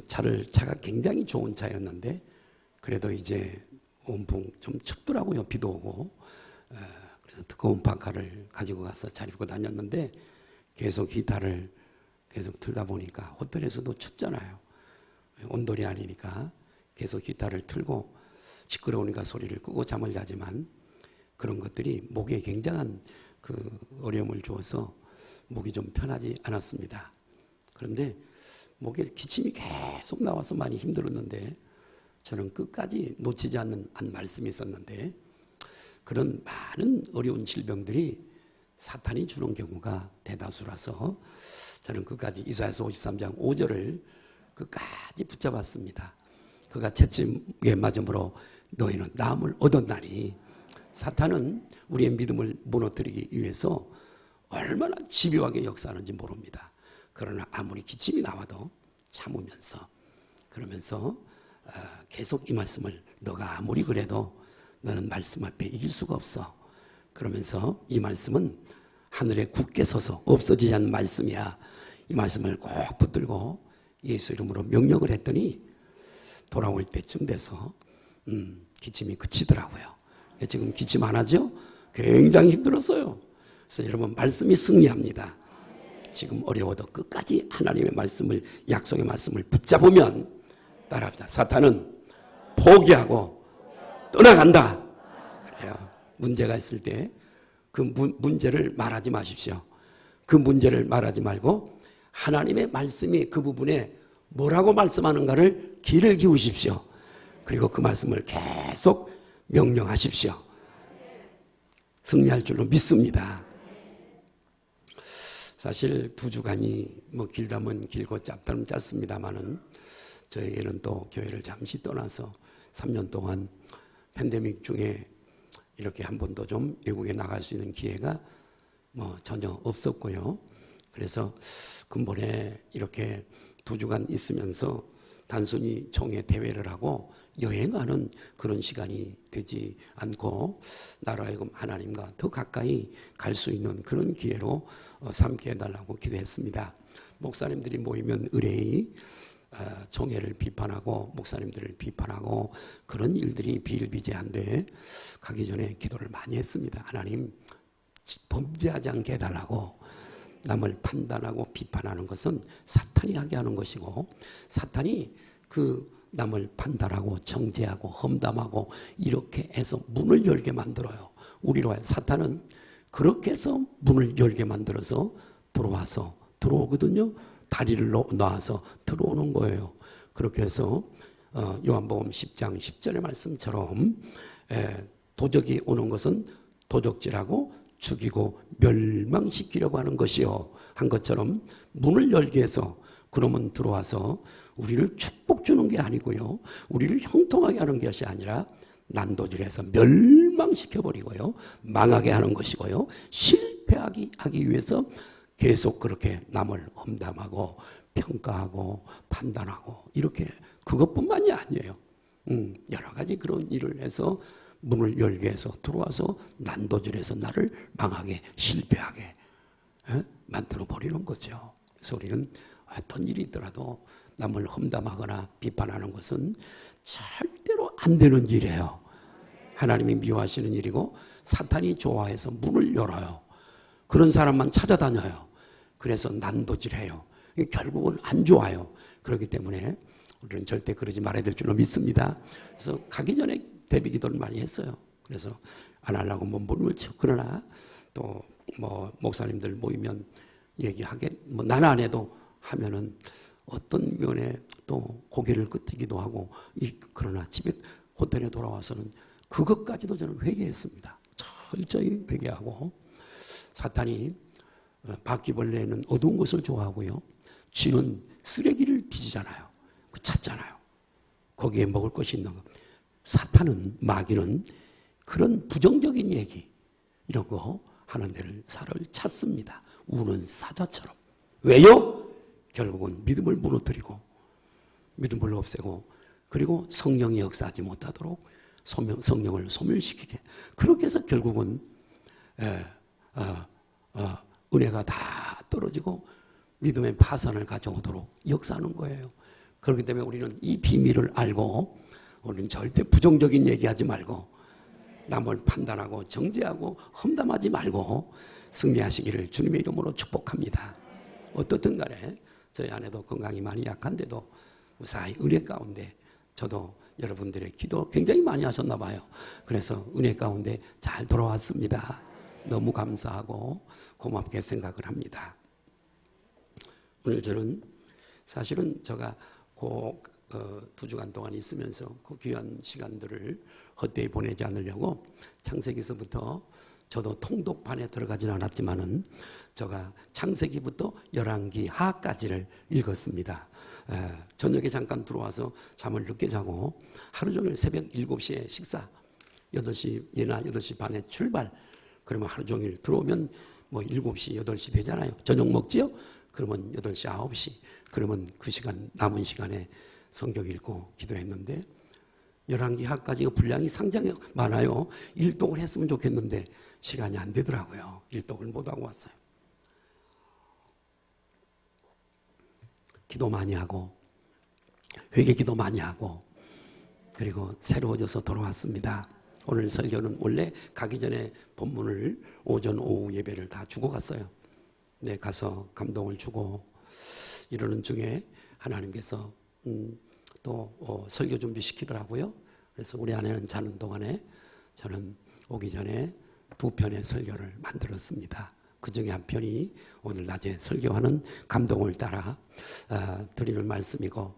차가 굉장히 좋은 차였는데 그래도 이제 온풍 좀 춥더라고요. 비도 오고. 그래서 두꺼운 파카를 가지고 가서 잘 입고 다녔는데 계속 기타를 계속 틀다 보니까 호텔에서도 춥잖아요. 온돌이 아니니까 계속 기타를 틀고 시끄러우니까 소리를 끄고 잠을 자지만 그런 것들이 목에 굉장한 어려움을 주어서 목이 좀 편하지 않았습니다. 그런데 목에 기침이 계속 나와서 많이 힘들었는데 저는 끝까지 놓치지 않는 한 말씀이 있었는데 그런 많은 어려운 질병들이 사탄이 주는 경우가 대다수라서 저는 끝까지 이사야서 53장 5절을 끝까지 붙잡았습니다. 그가 채찍에 맞음으로 너희는 나음을 얻었나니 사탄은 우리의 믿음을 무너뜨리기 위해서 얼마나 집요하게 역사하는지 모릅니다. 그러나 아무리 기침이 나와도 참으면서 그러면서 계속 이 말씀을 너가 아무리 그래도 너는 말씀 앞에 이길 수가 없어. 그러면서 이 말씀은 하늘에 굳게 서서 없어지지 않는 말씀이야. 이 말씀을 꼭 붙들고 예수 이름으로 명령을 했더니 돌아올 때쯤 돼서 기침이 그치더라고요. 지금 기침 안 하죠? 굉장히 힘들었어요. 그래서 여러분 말씀이 승리합니다. 지금 어려워도 끝까지 하나님의 말씀을 약속의 말씀을 붙잡으면 따라합니다. 사탄은 포기하고 떠나간다. 그래요. 문제가 있을 때 그 문제를 말하지 마십시오. 그 문제를 말하지 말고 하나님의 말씀이 그 부분에 뭐라고 말씀하는가를 귀를 기울이십시오. 그리고 그 말씀을 계속 명령하십시오. 승리할 줄로 믿습니다. 사실 2주간이 길다면 길고 짧다면 짧습니다만은 저에게는 또 교회를 잠시 떠나서 3년 동안 팬데믹 중에 이렇게 한 번도 좀 외국에 나갈 수 있는 기회가 전혀 없었고요. 그래서 근본에 이렇게 2주간 있으면서 단순히 총회 대회를 하고 여행하는 그런 시간이 되지 않고 나로 하여금 하나님과 더 가까이 갈 수 있는 그런 기회로 삼게 해달라고 기도했습니다. 목사님들이 모이면 의뢰의 총회를 비판하고 목사님들을 비판하고 그런 일들이 비일비재한데 가기 전에 기도를 많이 했습니다. 하나님 범죄하지 않게 해달라고. 남을 판단하고 비판하는 것은 사탄이 하게 하는 것이고 사탄이 남을 판단하고 정죄하고 험담하고 이렇게 해서 문을 열게 만들어요. 우리로 사탄은 그렇게 해서 문을 열게 만들어서 들어오거든요. 다리를 놔서 들어오는 거예요. 그렇게 해서 요한복음 10장 10절의 말씀처럼 도적이 오는 것은 도적질하고 죽이고 멸망시키려고 하는 것이요 한 것처럼 문을 열게 해서 그놈은 들어와서 우리를 축복 주는 게 아니고요. 우리를 형통하게 하는 것이 아니라 난도질해서 멸망시켜버리고요. 망하게 하는 것이고요. 실패하기 위해서 계속 그렇게 남을 험담하고 평가하고 판단하고 이렇게 그것뿐만이 아니에요. 여러 가지 그런 일을 해서 문을 열게 해서 들어와서 난도질해서 나를 망하게 실패하게 만들어 버리는 거죠. 그래서 우리는 어떤 일이 있더라도 남을 험담하거나 비판하는 것은 절대로 안 되는 일이에요. 하나님이 미워하시는 일이고 사탄이 좋아해서 문을 열어요. 그런 사람만 찾아다녀요. 그래서 난도질해요. 결국은 안 좋아요. 그렇기 때문에 우리는 절대 그러지 말아야 될 줄로 믿습니다. 그래서 가기 전에 대비 기도를 많이 했어요. 그래서 안 하려고 몸부림을 치고 그러나 또 목사님들 모이면 얘기하게 나는 안 해도 하면은 어떤 면에 또 고개를 끄덕이기도 하고 그러나 집에 호텔에 돌아와서는 그것까지도 저는 회개했습니다. 철저히 회개하고 사탄이 바퀴벌레는 어두운 것을 좋아하고요. 쥐는 쓰레기를 뒤지잖아요. 찾잖아요. 거기에 먹을 것이 있는 거. 사탄은 마귀는 그런 부정적인 얘기 이런 거 하는 데를 사를 찾습니다. 우는 사자처럼. 왜요? 결국은 믿음을 무너뜨리고 믿음을 없애고 그리고 성령이 역사하지 못하도록 성령을 소멸시키게 그렇게 해서 결국은 은혜가 다 떨어지고 믿음의 파산을 가져오도록 역사하는 거예요. 그렇기 때문에 우리는 이 비밀을 알고 우리는 절대 부정적인 얘기하지 말고 남을 판단하고 정죄하고 험담하지 말고 승리하시기를 주님의 이름으로 축복합니다. 어떻든 간에 저희 아내도 건강이 많이 약한데도 무사히 은혜 가운데 저도 여러분들의 기도 굉장히 많이 하셨나 봐요. 그래서 은혜 가운데 잘 돌아왔습니다. 너무 감사하고 고맙게 생각을 합니다. 오늘 저는 사실은 제가 그 2주간 동안 있으면서 그 귀한 시간들을 헛되이 보내지 않으려고 창세기서부터 저도 통독판에 들어가진 않았지만은 제가 창세기부터 열왕기 하까지를 읽었습니다. 저녁에 잠깐 들어와서 잠을 늦게 자고 하루 종일 새벽 7시에 식사, 8시나 8시 반에 출발. 그러면 하루 종일 들어오면 뭐 7시, 8시 되잖아요. 저녁 먹지요? 그러면 8시, 9시. 그러면 그 시간, 남은 시간에 성경 읽고 기도했는데 열왕기 하까지가 분량이 상당히 많아요. 일독을 했으면 좋겠는데 시간이 안 되더라고요. 일독을 못하고 왔어요. 기도 많이 하고 회개 기도 많이 하고 그리고 새로워져서 돌아왔습니다. 오늘 설교는 원래 가기 전에 본문을 오전 오후 예배를 다 주고 갔어요. 네, 가서 감동을 주고 이러는 중에 하나님께서 또 설교 준비시키더라고요. 그래서 우리 아내는 자는 동안에 저는 오기 전에 2편의 설교를 만들었습니다. 그 중에 한 편이 오늘 낮에 설교하는 감동을 따라 드리는 말씀이고,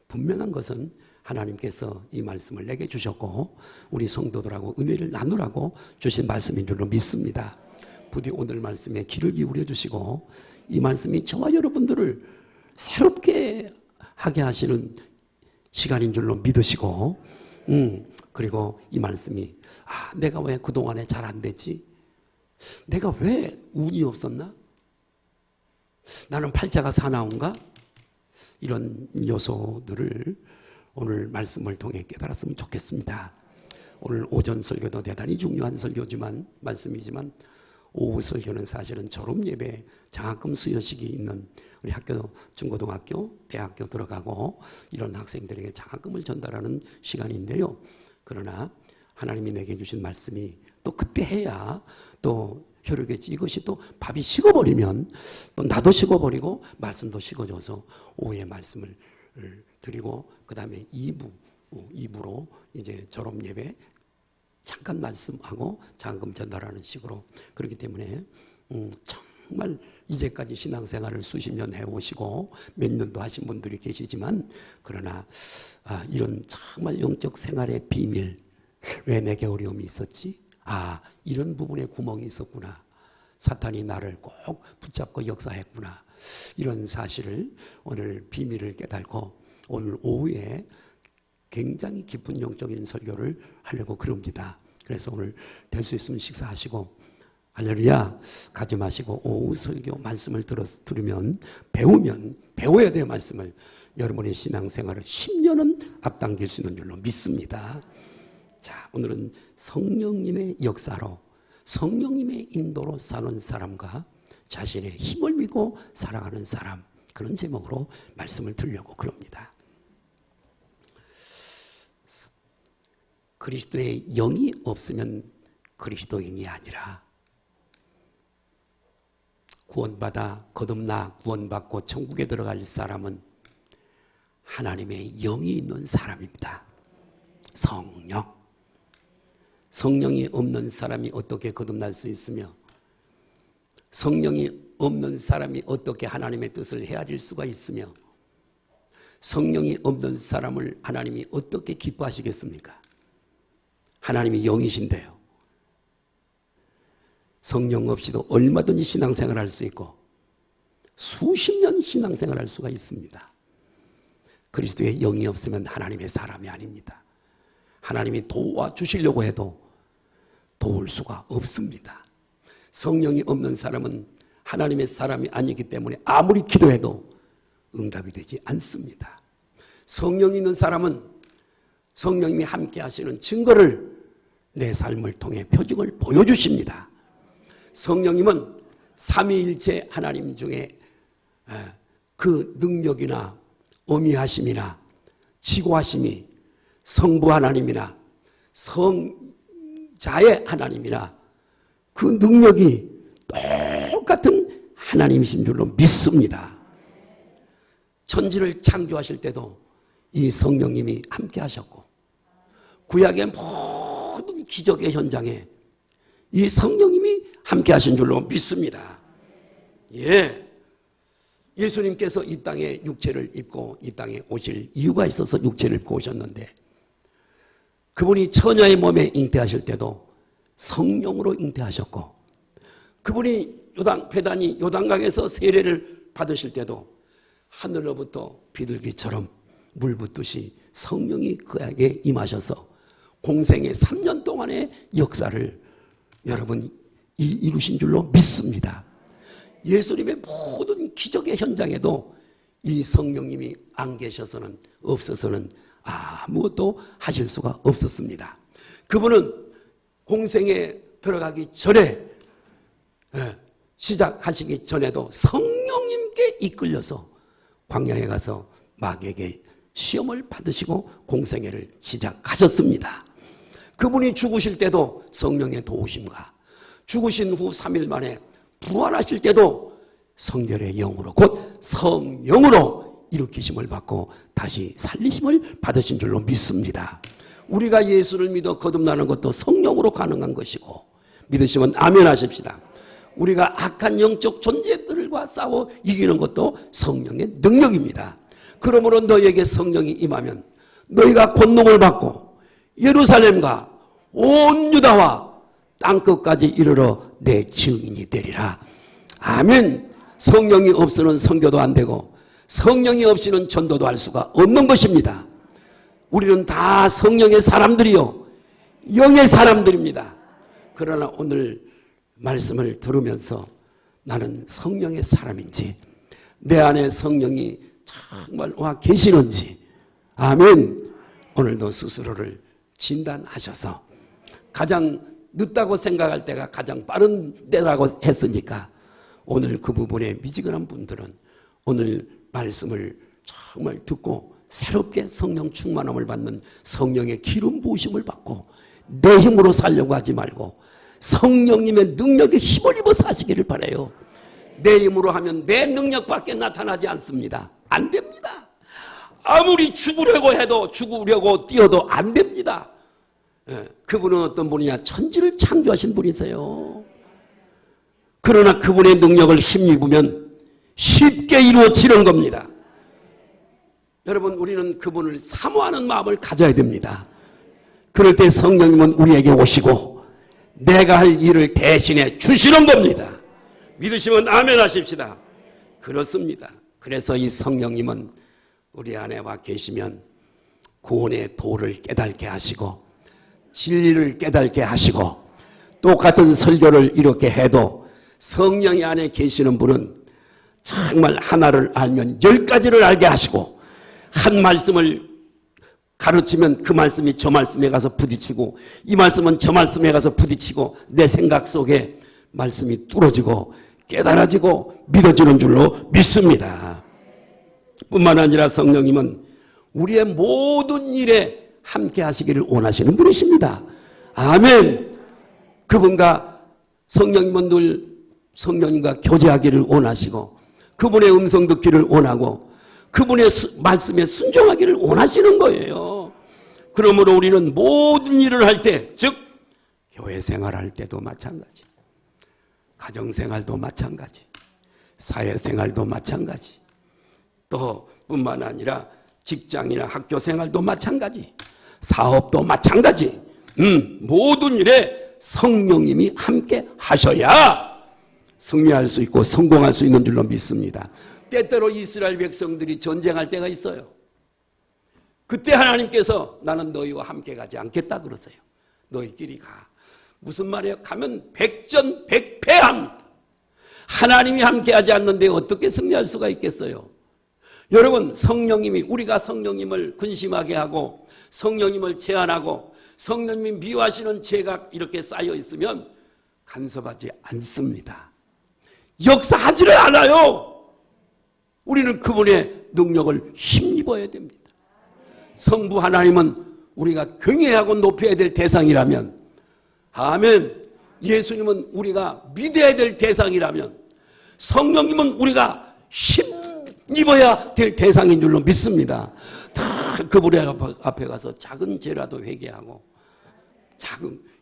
분명한 것은 하나님께서 이 말씀을 내게 주셨고 우리 성도들하고 은혜를 나누라고 주신 말씀인 줄로 믿습니다. 부디 오늘 말씀에 귀를 기울여 주시고 이 말씀이 저와 여러분들을 새롭게 하게 하시는 시간인 줄로 믿으시고 그리고 이 말씀이 내가 왜 그동안에 잘 안 됐지? 내가 왜 운이 없었나? 나는 팔자가 사나운가? 이런 요소들을 오늘 말씀을 통해 깨달았으면 좋겠습니다. 오늘 오전 설교도 대단히 중요한 설교지만 말씀이지만 오후 설교는 사실은 졸업 예배 장학금 수여식이 있는 우리 학교 중고등학교 대학교 들어가고 이런 학생들에게 장학금을 전달하는 시간인데요. 그러나 하나님이 내게 주신 말씀이 또 그때 해야 또 효력이지. 이것이 또 밥이 식어버리면 또 나도 식어버리고 말씀도 식어져서 오후에 말씀을 드리고 그 다음에 2부로 이제 졸업 예배 잠깐 말씀하고 장학금 전달하는 식으로. 그렇기 때문에 정말 이제까지 신앙생활을 수십 년 해오시고 몇 년도 하신 분들이 계시지만 그러나 이런 정말 영적 생활의 비밀, 왜 내게 어려움이 있었지? 이런 부분에 구멍이 있었구나. 사탄이 나를 꼭 붙잡고 역사했구나. 이런 사실을 오늘 비밀을 깨닫고 오늘 오후에 굉장히 깊은 영적인 설교를 하려고 그럽니다. 그래서 오늘 될 수 있으면 식사하시고 할렐루야 가지 마시고 오후 설교 말씀을 들으면 배워야 될 말씀을 여러분의 신앙생활을 10년은 앞당길 수 있는 줄로 믿습니다. 자, 오늘은 성령님의 역사로 성령님의 인도로 사는 사람과 자신의 힘을 믿고 살아가는 사람, 그런 제목으로 말씀을 드리려고 그럽니다. 그리스도의 영이 없으면 그리스도인이 아니라 구원받아 거듭나 구원받고 천국에 들어갈 사람은 하나님의 영이 있는 사람입니다. 성령이 없는 사람이 어떻게 거듭날 수 있으며 성령이 없는 사람이 어떻게 하나님의 뜻을 헤아릴 수가 있으며 성령이 없는 사람을 하나님이 어떻게 기뻐하시겠습니까? 하나님이 영이신데요. 성령 없이도 얼마든지 신앙생활을 할 수 있고 수십 년 신앙생활을 할 수가 있습니다. 그리스도의 영이 없으면 하나님의 사람이 아닙니다. 하나님이 도와주시려고 해도 도울 수가 없습니다. 성령이 없는 사람은 하나님의 사람이 아니기 때문에 아무리 기도해도 응답이 되지 않습니다. 성령이 있는 사람은 성령님이 함께 하시는 증거를 내 삶을 통해 표징을 보여주십니다. 성령님은 삼위일체 하나님 중에 그 능력이나 어미하심이나 지고하심이 성부 하나님이나 성자의 하나님이나 그 능력이 똑같은 하나님이신 줄로 믿습니다. 천지를 창조하실 때도 이 성령님이 함께 하셨고 구약의 모든 기적의 현장에 이 성령님이 함께 하신 줄로 믿습니다. 예수님께서 이 땅에 육체를 입고 이 땅에 오실 이유가 있어서 육체를 입고 오셨는데 그분이 처녀의 몸에 잉태하실 때도 성령으로 잉태하셨고 그분이 베다니 요단강에서 세례를 받으실 때도 하늘로부터 비둘기처럼 물 붓듯이 성령이 그에게 임하셔서 공생의 3년 동안의 역사를 여러분 이루신 줄로 믿습니다. 예수님의 모든 기적의 현장에도 이 성령님이 안 계셔서는 없어서는 아무것도 하실 수가 없었습니다. 그분은 공생에 들어가기 전에 시작하시기 전에도 성령님께 이끌려서 광야에 가서 마귀에게 시험을 받으시고 공생애를 시작하셨습니다. 그분이 죽으실 때도 성령의 도우심과 죽으신 후 3일 만에 부활하실 때도 성결의 영으로 곧 성령으로 일으키심을 받고 다시 살리심을 받으신 줄로 믿습니다. 우리가 예수를 믿어 거듭나는 것도 성령으로 가능한 것이고 믿으시면 아멘 하십시다. 우리가 악한 영적 존재들과 싸워 이기는 것도 성령의 능력입니다. 그러므로 너희에게 성령이 임하면 너희가 권능을 받고 예루살렘과 온 유다와 땅끝까지 이르러 내 증인이 되리라. 아멘. 성령이 없이는 선교도 안 되고 성령이 없이는 전도도 할 수가 없는 것입니다. 우리는 다 성령의 사람들이요 영의 사람들입니다. 그러나 오늘 말씀을 들으면서 나는 성령의 사람인지 내 안에 성령이 정말 와 계시는지 아멘. 오늘도 스스로를 진단하셔서 가장 늦다고 생각할 때가 가장 빠른 때라고 했으니까 오늘 그 부분에 미지근한 분들은 오늘 말씀을 정말 듣고 새롭게 성령 충만함을 받는 성령의 기름 부으심을 받고 내 힘으로 살려고 하지 말고 성령님의 능력에 힘을 입어 사시기를 바라요. 내 힘으로 하면 내 능력밖에 나타나지 않습니다. 안 됩니다. 아무리 죽으려고 해도 죽으려고 뛰어도 안 됩니다. 그분은 어떤 분이냐? 천지를 창조하신 분이세요. 그러나 그분의 능력을 힘입으면 쉽게 이루어지는 겁니다. 여러분 우리는 그분을 사모하는 마음을 가져야 됩니다. 그럴 때 성령님은 우리에게 오시고 내가 할 일을 대신해 주시는 겁니다. 믿으시면 아멘 하십시다. 그렇습니다. 그래서 이 성령님은 우리 안에 와 계시면 구원의 도를 깨닫게 하시고 진리를 깨닫게 하시고 똑같은 설교를 이렇게 해도 성령이 안에 계시는 분은 정말 하나를 알면 10가지를 알게 하시고 한 말씀을 가르치면 그 말씀이 저 말씀에 가서 부딪히고 이 말씀은 저 말씀에 가서 부딪히고 내 생각 속에 말씀이 뚫어지고 깨달아지고 믿어지는 줄로 믿습니다. 뿐만 아니라 성령님은 우리의 모든 일에 함께 하시기를 원하시는 분이십니다. 아멘. 그분과 성령님은 늘 성령님과 교제하기를 원하시고 그분의 음성 듣기를 원하고 그분의 말씀에 순종하기를 원하시는 거예요. 그러므로 우리는 모든 일을 할 때, 즉 교회 생활할 때도 마찬가지, 가정생활도 마찬가지, 사회생활도 마찬가지, 또 뿐만 아니라 직장이나 학교생활도 마찬가지, 사업도 마찬가지, 모든 일에 성령님이 함께 하셔야 승리할 수 있고 성공할 수 있는 줄로 믿습니다. 때때로 이스라엘 백성들이 전쟁할 때가 있어요. 그때 하나님께서 나는 너희와 함께 가지 않겠다 그러세요. 너희끼리 가. 무슨 말이에요? 가면 백전백패합니다. 하나님이 함께하지 않는데 어떻게 승리할 수가 있겠어요? 여러분 성령님이 우리가 성령님을 근심하게 하고 성령님을 제한하고 성령님이 미워하시는 죄가 이렇게 쌓여 있으면 간섭하지 않습니다. 역사하지를 않아요. 우리는 그분의 능력을 힘입어야 됩니다. 성부 하나님은 우리가 경외하고 높여야 될 대상이라면, 아멘. 예수님은 우리가 믿어야 될 대상이라면, 성령님은 우리가 힘입어야 될 대상인 줄로 믿습니다. 다 그분의 앞에 가서 작은 죄라도 회개하고,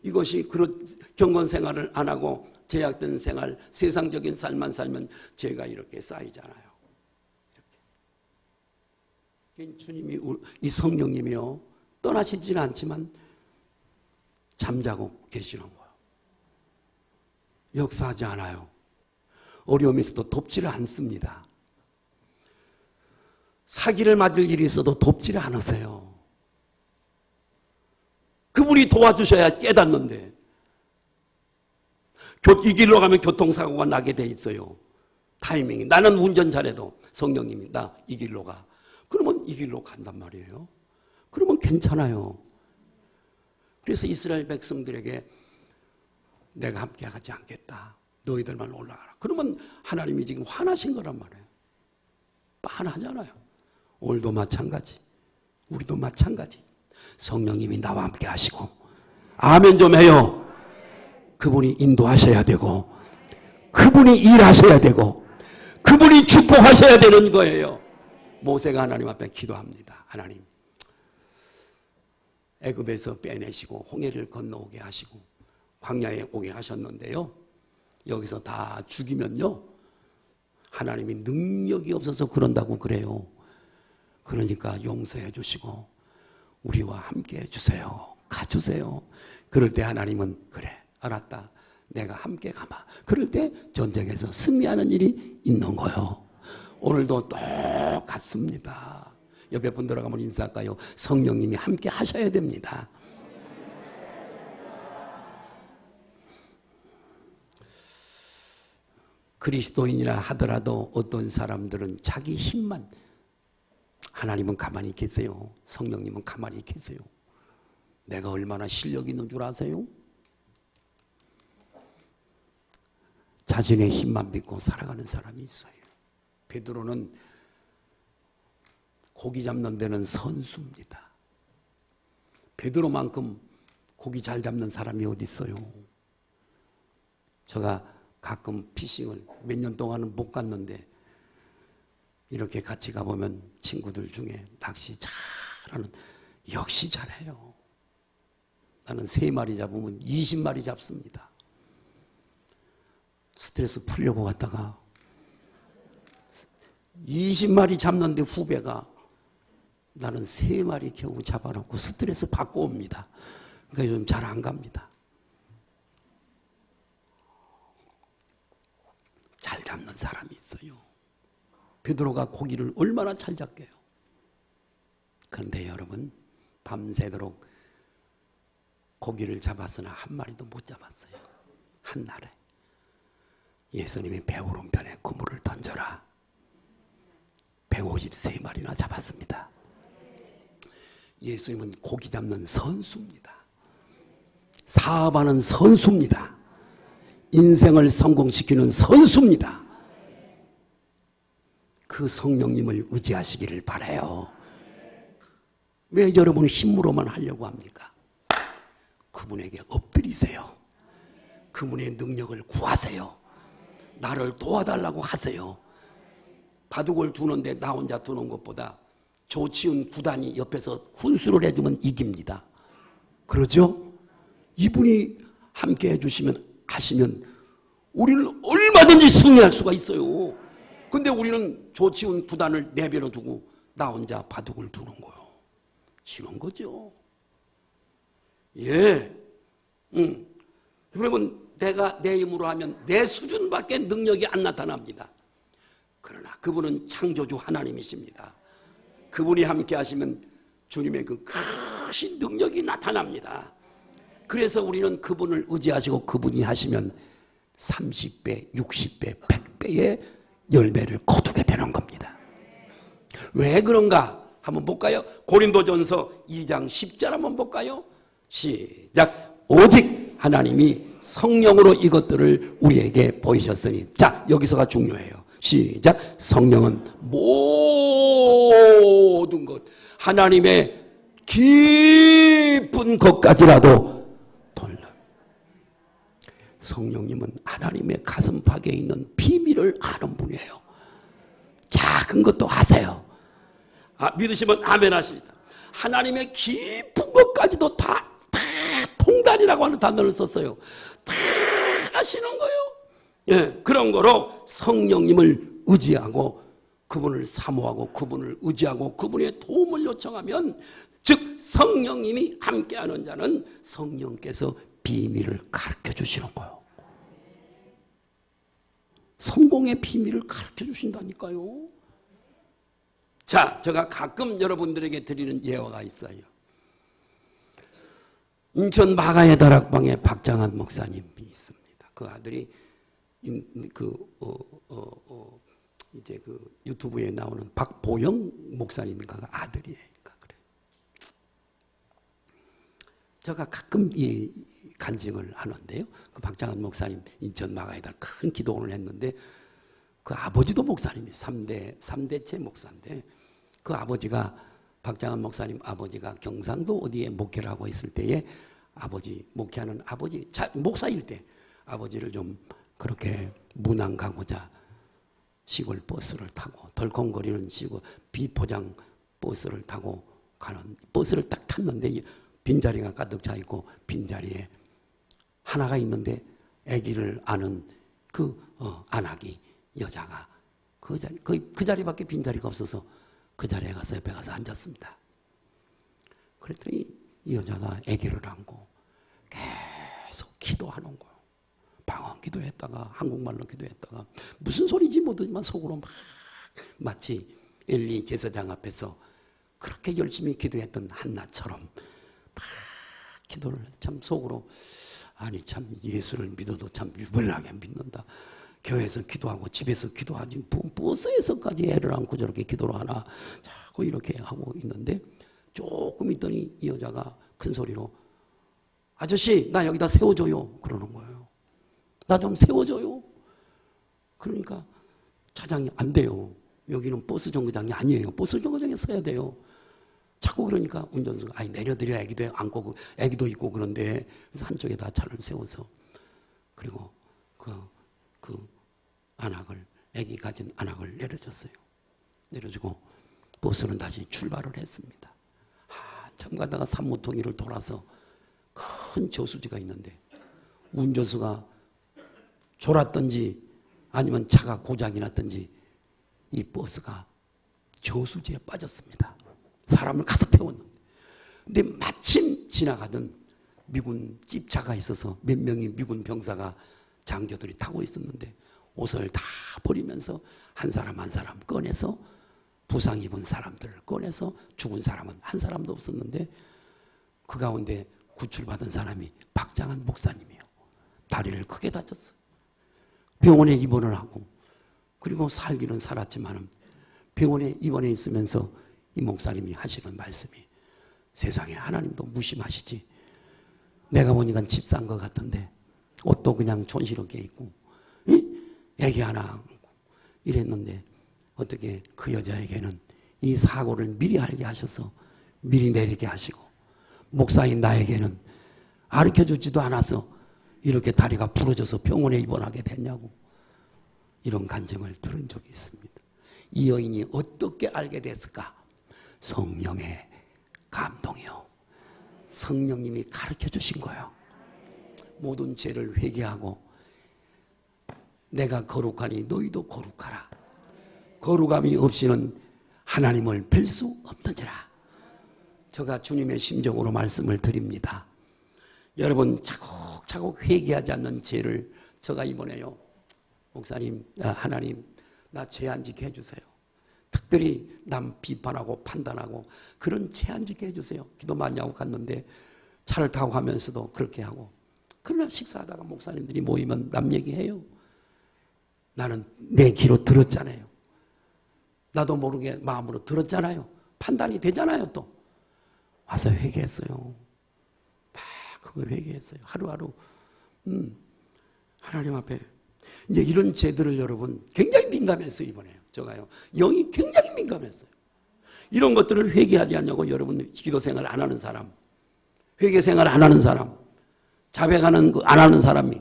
이것이 그런 경건 생활을 안 하고 제약된 생활, 세상적인 삶만 살면 죄가 이렇게 쌓이잖아요. 주님이, 이 성령님이요, 떠나시지는 않지만 잠자고 계시는 거예요. 역사하지 않아요. 어려움이 있어도 돕지를 않습니다. 사기를 맞을 일이 있어도 돕지를 않으세요. 그분이 도와주셔야 깨닫는데, 이 길로 가면 교통사고가 나게 돼 있어요. 타이밍이. 나는 운전 잘해도 성령님이 나 이 길로 가. 그러면 이 길로 간단 말이에요. 그러면 괜찮아요. 그래서 이스라엘 백성들에게 내가 함께 하지 않겠다. 너희들만 올라가라. 그러면 하나님이 지금 화나신 거란 말이에요. 화나잖아요. 오늘도 마찬가지. 우리도 마찬가지. 성령님이 나와 함께 하시고, 아멘 좀 해요. 그분이 인도하셔야 되고, 그분이 일하셔야 되고, 그분이 축복하셔야 되는 거예요. 모세가 하나님 앞에 기도합니다. 하나님, 애굽에서 빼내시고 홍해를 건너오게 하시고 광야에 오게 하셨는데요, 여기서 다 죽이면요, 하나님이 능력이 없어서 그런다고 그래요. 그러니까 용서해 주시고 우리와 함께 해주세요. 가주세요. 그럴 때 하나님은 그래, 알았다, 내가 함께 가마. 그럴 때 전쟁에서 승리하는 일이 있는 거예요. 오늘도 똑같습니다. 옆에 분들하고 한번 인사할까요? 성령님이 함께 하셔야 됩니다. 그리스도인이라 하더라도 어떤 사람들은 자기 힘만, 하나님은 가만히 계세요. 성령님은 가만히 계세요. 내가 얼마나 실력 있는 줄 아세요? 자신의 힘만 믿고 살아가는 사람이 있어요. 베드로는 고기 잡는 데는 선수입니다. 베드로만큼 고기 잘 잡는 사람이 어디 있어요? 제가 가끔 피싱을 몇 년 동안은 못 갔는데 이렇게 같이 가보면 친구들 중에 낚시 잘하는, 역시 잘해요. 나는 3마리 잡으면 20마리 잡습니다. 스트레스 풀려고 갔다가 20마리 잡는데 후배가 나는 3마리 겨우 잡아놓고 스트레스 받고 옵니다. 그러니까 요즘 잘 안 갑니다. 잘 잡는 사람이 있어요. 베드로가 고기를 얼마나 잘 잡게요. 그런데 여러분, 밤새도록 고기를 잡았으나 한 마리도 못 잡았어요. 한 날에 예수님이 배 오른편에 그물을 던져라. 153마리나 잡았습니다. 예수님은 고기 잡는 선수입니다. 사업하는 선수입니다. 인생을 성공시키는 선수입니다. 그 성령님을 의지하시기를 바라요. 왜 여러분 힘으로만 하려고 합니까? 그분에게 엎드리세요. 그분의 능력을 구하세요. 나를 도와달라고 하세요. 바둑을 두는데 나 혼자 두는 것보다 조치은 구단이 옆에서 훈수를 해주면 이깁니다. 그러죠? 이분이 함께 해주시면, 하시면 우리는 얼마든지 승리할 수가 있어요. 근데 우리는 조치은 구단을 내버려 두고 나 혼자 바둑을 두는 거예요. 심한 거죠. 예. 그러면 내가 내 힘으로 하면 내 수준밖에 능력이 안 나타납니다. 그러나 그분은 창조주 하나님이십니다. 그분이 함께 하시면 주님의 그 크신 능력이 나타납니다. 그래서 우리는 그분을 의지하시고 그분이 하시면 30배, 60배, 100배의 열매를 거두게 되는 겁니다. 왜 그런가? 한번 볼까요? 고린도전서 2장 10절 한번 볼까요? 시작. 오직 하나님이 성령으로 이것들을 우리에게 보이셨으니. 자, 여기서가 중요해요. 시작. 성령은 모든 것, 하나님의 깊은 것까지라도 돌려. 성령님은 하나님의 가슴팍에 있는 비밀을 아는 분이에요. 작은 것도 아세요. 믿으시면 아멘 하십니다. 하나님의 깊은 것까지도 다 통달이라고 하는 단어를 썼어요. 다 아시는 거예요. 예, 그런 거로 성령님을 의지하고 그분을 사모하고 그분을 의지하고 그분의 도움을 요청하면, 즉 성령님이 함께하는 자는 성령께서 비밀을 가르쳐 주시는 거예요. 성공의 비밀을 가르쳐 주신다니까요. 자, 제가 가끔 여러분들에게 드리는 예화가 있어요. 인천 마가의 다락방에 박장한 목사님이 있습니다. 그 아들이 이제 그 유튜브에 나오는 박보영 목사님인가가 아들이에요. 그래. 제가 가끔 이 간증을 하는데요. 그 박장한 목사님 인천 마가에다 큰 기도를 했는데, 그 아버지도 목사님이에요. 3대째 목사인데, 그 아버지가, 박장한 목사님 아버지가 경상도 어디에 목회를 하고 있을 때에 아버지, 목회하는 아버지, 목사일 때 아버지를 좀 그렇게 문안 가고자 시골 버스를 타고, 덜컹거리는 시골 비포장 버스를 타고 가는, 버스를 딱 탔는데 빈자리가 가득 차 있고 빈자리에 하나가 있는데 아기를 안은 그 안아기 여자가 그 자리밖에 빈자리가 없어서 그 자리에 가서 옆에 가서 앉았습니다. 그랬더니 이 여자가 아기를 안고 계속 기도하는 거예요. 방언 기도했다가 한국말로 기도했다가 무슨 소리인지 모르지만 속으로 막, 마치 엘리 제사장 앞에서 그렇게 열심히 기도했던 한나처럼 막 기도를 참 속으로, 아니 참 예수를 믿어도 참 유별나게 믿는다. 교회에서 기도하고 집에서 기도하지 버스에서까지 애를 안고 저렇게 기도를 하나, 자꾸 이렇게 하고 있는데 조금 있더니 이 여자가 큰 소리로 아저씨 나 여기다 세워줘요 그러는 거예요. 나 좀 세워줘요. 그러니까 차장이 안 돼요. 여기는 버스 정거장이 아니에요. 버스 정거장에 서야 돼요. 자꾸 그러니까 운전수가 아니 내려드려, 애기도 안고 애기도 있고 그런데, 그래서 한쪽에다 차를 세워서, 그리고 그 안악을, 애기 가진 안악을 내려줬어요. 내려주고 버스는 다시 출발을 했습니다. 한참 가다가 산모통일을 돌아서 큰 저수지가 있는데 운전수가 졸았든지 아니면 차가 고장이 났든지 이 버스가 저수지에 빠졌습니다. 사람을 가득 태웠는데, 근데 마침 지나가던 미군 집차가 있어서 몇 명의 미군 병사가, 장교들이 타고 있었는데 옷을 다 버리면서 한 사람 한 사람 꺼내서 부상 입은 사람들을 꺼내서, 죽은 사람은 한 사람도 없었는데 그 가운데 구출받은 사람이 박장한 목사님이에요. 다리를 크게 다쳤어. 병원에 입원을 하고, 그리고 살기는 살았지만 병원에 입원해 있으면서 이 목사님이 하시는 말씀이, 세상에 하나님도 무심하시지. 내가 보니까 집 산 것 같은데 옷도 그냥 촌스럽게 입고, 애기 하나 안고 이랬는데 어떻게 그 여자에게는 이 사고를 미리 알게 하셔서 미리 내리게 하시고, 목사인 나에게는 가르쳐주지도 않아서 이렇게 다리가 부러져서 병원에 입원하게 됐냐고, 이런 간증을 들은 적이 있습니다. 이 여인이 어떻게 알게 됐을까? 성령의 감동이요. 성령님이 가르쳐 주신 거예요. 모든 죄를 회개하고 내가 거룩하니 너희도 거룩하라. 거룩함이 없이는 하나님을 뵐 수 없느니라. 제가 주님의 심정으로 말씀을 드립니다. 여러분 차곡차곡 회개하지 않는 죄를 제가 이번에요, 목사님, 하나님 나 죄 안 지게 해주세요. 특별히 남 비판하고 판단하고 그런 죄 안 지게 해주세요. 기도 많이 하고 갔는데 차를 타고 가면서도 그렇게 하고, 그러나 식사하다가 목사님들이 모이면 남 얘기해요. 나는 내 귀로 들었잖아요. 나도 모르게 마음으로 들었잖아요. 판단이 되잖아요. 또 와서 회개했어요. 막 그걸 회개했어요. 하루하루 하나님 앞에 이제 이런 죄들을 여러분 굉장히 민감했어요. 이번에 제가요, 영이 굉장히 민감했어요. 이런 것들을 회개하지 않냐고. 여러분 기도 생활 안 하는 사람, 회개 생활 안 하는 사람, 자백하는 거 안 하는 사람이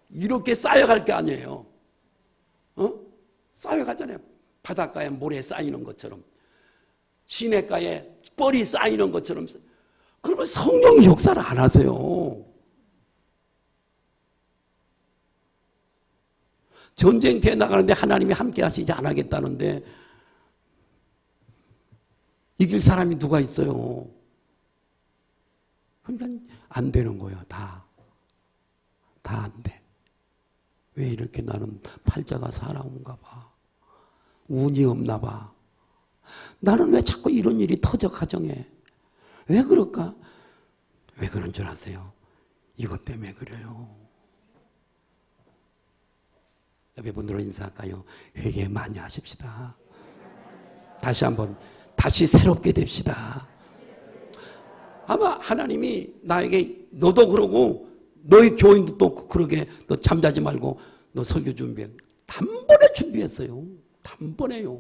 이렇게 쌓여갈 게 아니에요. 쌓여가잖아요. 바닷가에 모래 쌓이는 것처럼, 시냇가에 뻘이 쌓이는 것처럼. 그러면 성령이 역사를 안 하세요. 전쟁터에 나가는데 하나님이 함께 하시지 않겠다는데 이길 사람이 누가 있어요? 그러니까 안 되는 거예요. 다 안 돼. 왜 이렇게 나는 팔자가 살아온가 봐. 운이 없나 봐. 나는 왜 자꾸 이런 일이 터져 가정에. 왜 그럴까? 왜 그런 줄 아세요? 이것 때문에 그래요. 여러분들로 인사할까요? 회개 많이 하십시다. 다시 한번 다시 새롭게 됩시다. 아마 하나님이 나에게 너도 그러고 너희 교인도 또 그러게 너 잠자지 말고 너 설교 준비해. 단번에 준비했어요. 단번에요.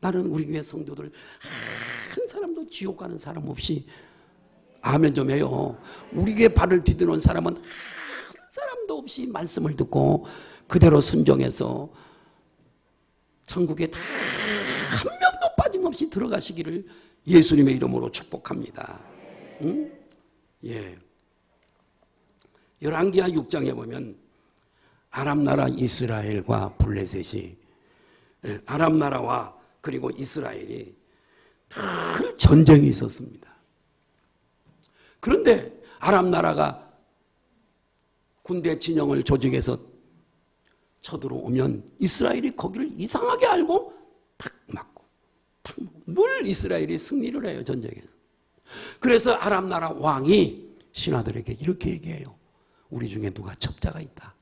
나는 우리 교회 성도들 한 사람도 지옥 가는 사람 없이 아멘 좀 해요. 우리 교회 발을 디드는 사람은 한 사람도 없이 말씀을 듣고 그대로 순종해서 천국에 다 한 명도 빠짐없이 들어가시기를 예수님의 이름으로 축복합니다. 응? 예. 열왕기하 6장에 보면 아람 나라 이스라엘과 블레셋이, 아람 나라와 그리고 이스라엘이 큰 전쟁이 있었습니다. 그런데 아람 나라가 군대 진영을 조직해서 쳐들어오면 이스라엘이 거기를 이상하게 알고 탁 맞고 탁 맞고 늘 이스라엘이 승리를 해요, 전쟁에서. 그래서 아람 나라 왕이 신하들에게 이렇게 얘기해요. 우리 중에 누가 첩자가 있다.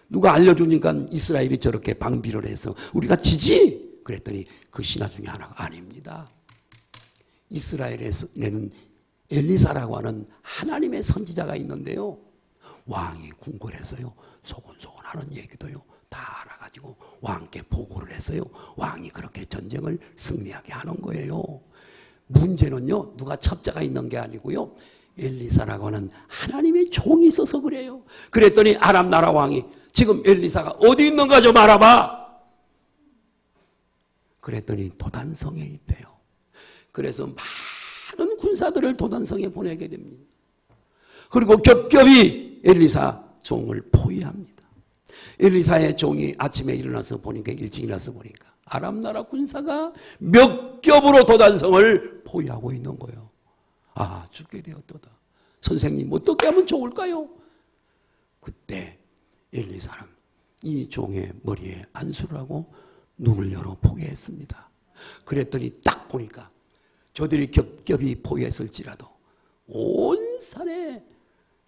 누가 알려주니까 이스라엘이 저렇게 방비를 해서 우리가 지지? 그랬더니 그 신하 중에 하나가 아닙니다. 이스라엘에는 엘리사라고 하는 하나님의 선지자가 있는데요. 왕이 궁궐에서요, 소곤소곤 하는 얘기도요 다 알아가지고 왕께 보고를 해서요, 왕이 그렇게 전쟁을 승리하게 하는 거예요. 문제는요, 누가 첩자가 있는 게 아니고요, 엘리사라고 하는 하나님의 종이 있어서 그래요. 그랬더니 아람 나라 왕이 지금 엘리사가 어디 있는가 좀 알아봐. 그랬더니 도단성에 있대요. 그래서 많은 군사들을 도단성에 보내게 됩니다. 그리고 겹겹이 엘리사 종을 포위합니다. 엘리사의 종이 아침에 일어나서 보니까, 일찍 일어나서 보니까 아람 나라 군사가 몇 겹으로 도단성을 포위하고 있는 거예요. 아, 죽게 되었도다. 선생님 어떻게 하면 좋을까요? 그때 엘리사는 이 종의 머리에 안수를 하고 눈을 열어 보게 했습니다. 그랬더니 딱 보니까 저들이 겹겹이 포위했을지라도 온 산에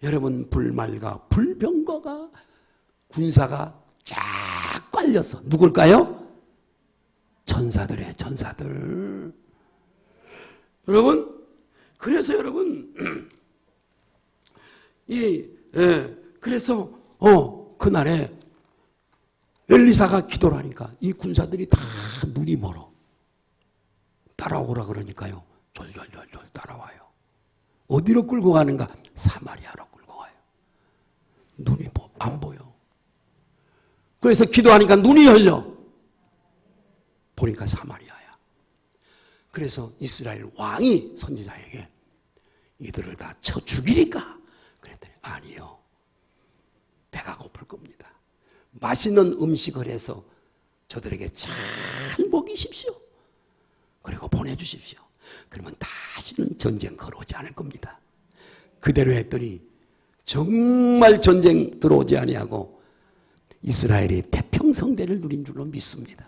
여러분 불말과 불병거가 군사가 쫙 깔려서, 누굴까요? 전사들의 전사들. 여러분, 그래서 여러분 그래서 그날에 엘리사가 기도를 하니까 이 군사들이 다 눈이 멀어 따라오라 그러니까요, 졸졸졸졸 따라와요. 어디로 끌고 가는가? 사마리아로 끌고 가요. 눈이 안 보여. 그래서 기도하니까 눈이 열려. 보니까 사마리아야. 그래서 이스라엘 왕이 선지자에게 이들을 다 쳐 죽이리까? 그랬더니 아니요. 배가 고플 겁니다. 맛있는 음식을 해서 저들에게 잘 먹이십시오. 그리고 보내주십시오. 그러면 다시는 전쟁 걸어오지 않을 겁니다. 그대로 했더니 정말 전쟁 들어오지 아니하고 이스라엘이 태평성대를 누린 줄로 믿습니다.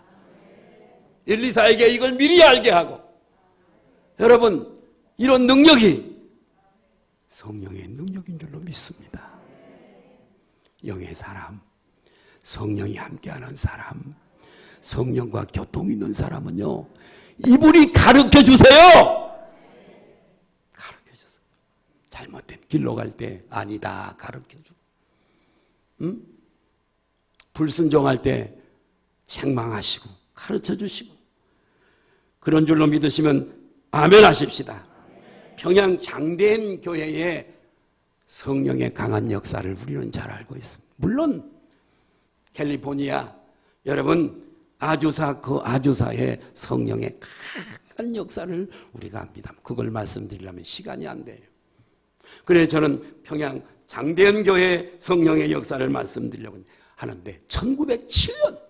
엘리사에게 이걸 미리 알게 하고, 여러분 이런 능력이 성령의 능력인 줄로 믿습니다. 영의 사람, 성령이 함께하는 사람, 성령과 교통 있는 사람은요, 이분이 가르쳐 주세요. 가르쳐 주세요. 잘못된 길로 갈 때 아니다 가르쳐 주고, 불순종할 때 책망하시고 가르쳐 주시고 그런 줄로 믿으시면 아멘 하십시다. 평양 장대인 교회에 성령의 강한 역사를 우리는 잘 알고 있습니다. 물론 캘리포니아 여러분 아주사 그 아주사의 성령의 강한 역사를 우리가 압니다. 그걸 말씀드리려면 시간이 안 돼요. 그래서 저는 평양 장대인 교회 성령의 역사를 말씀드리려고 하는데 1907년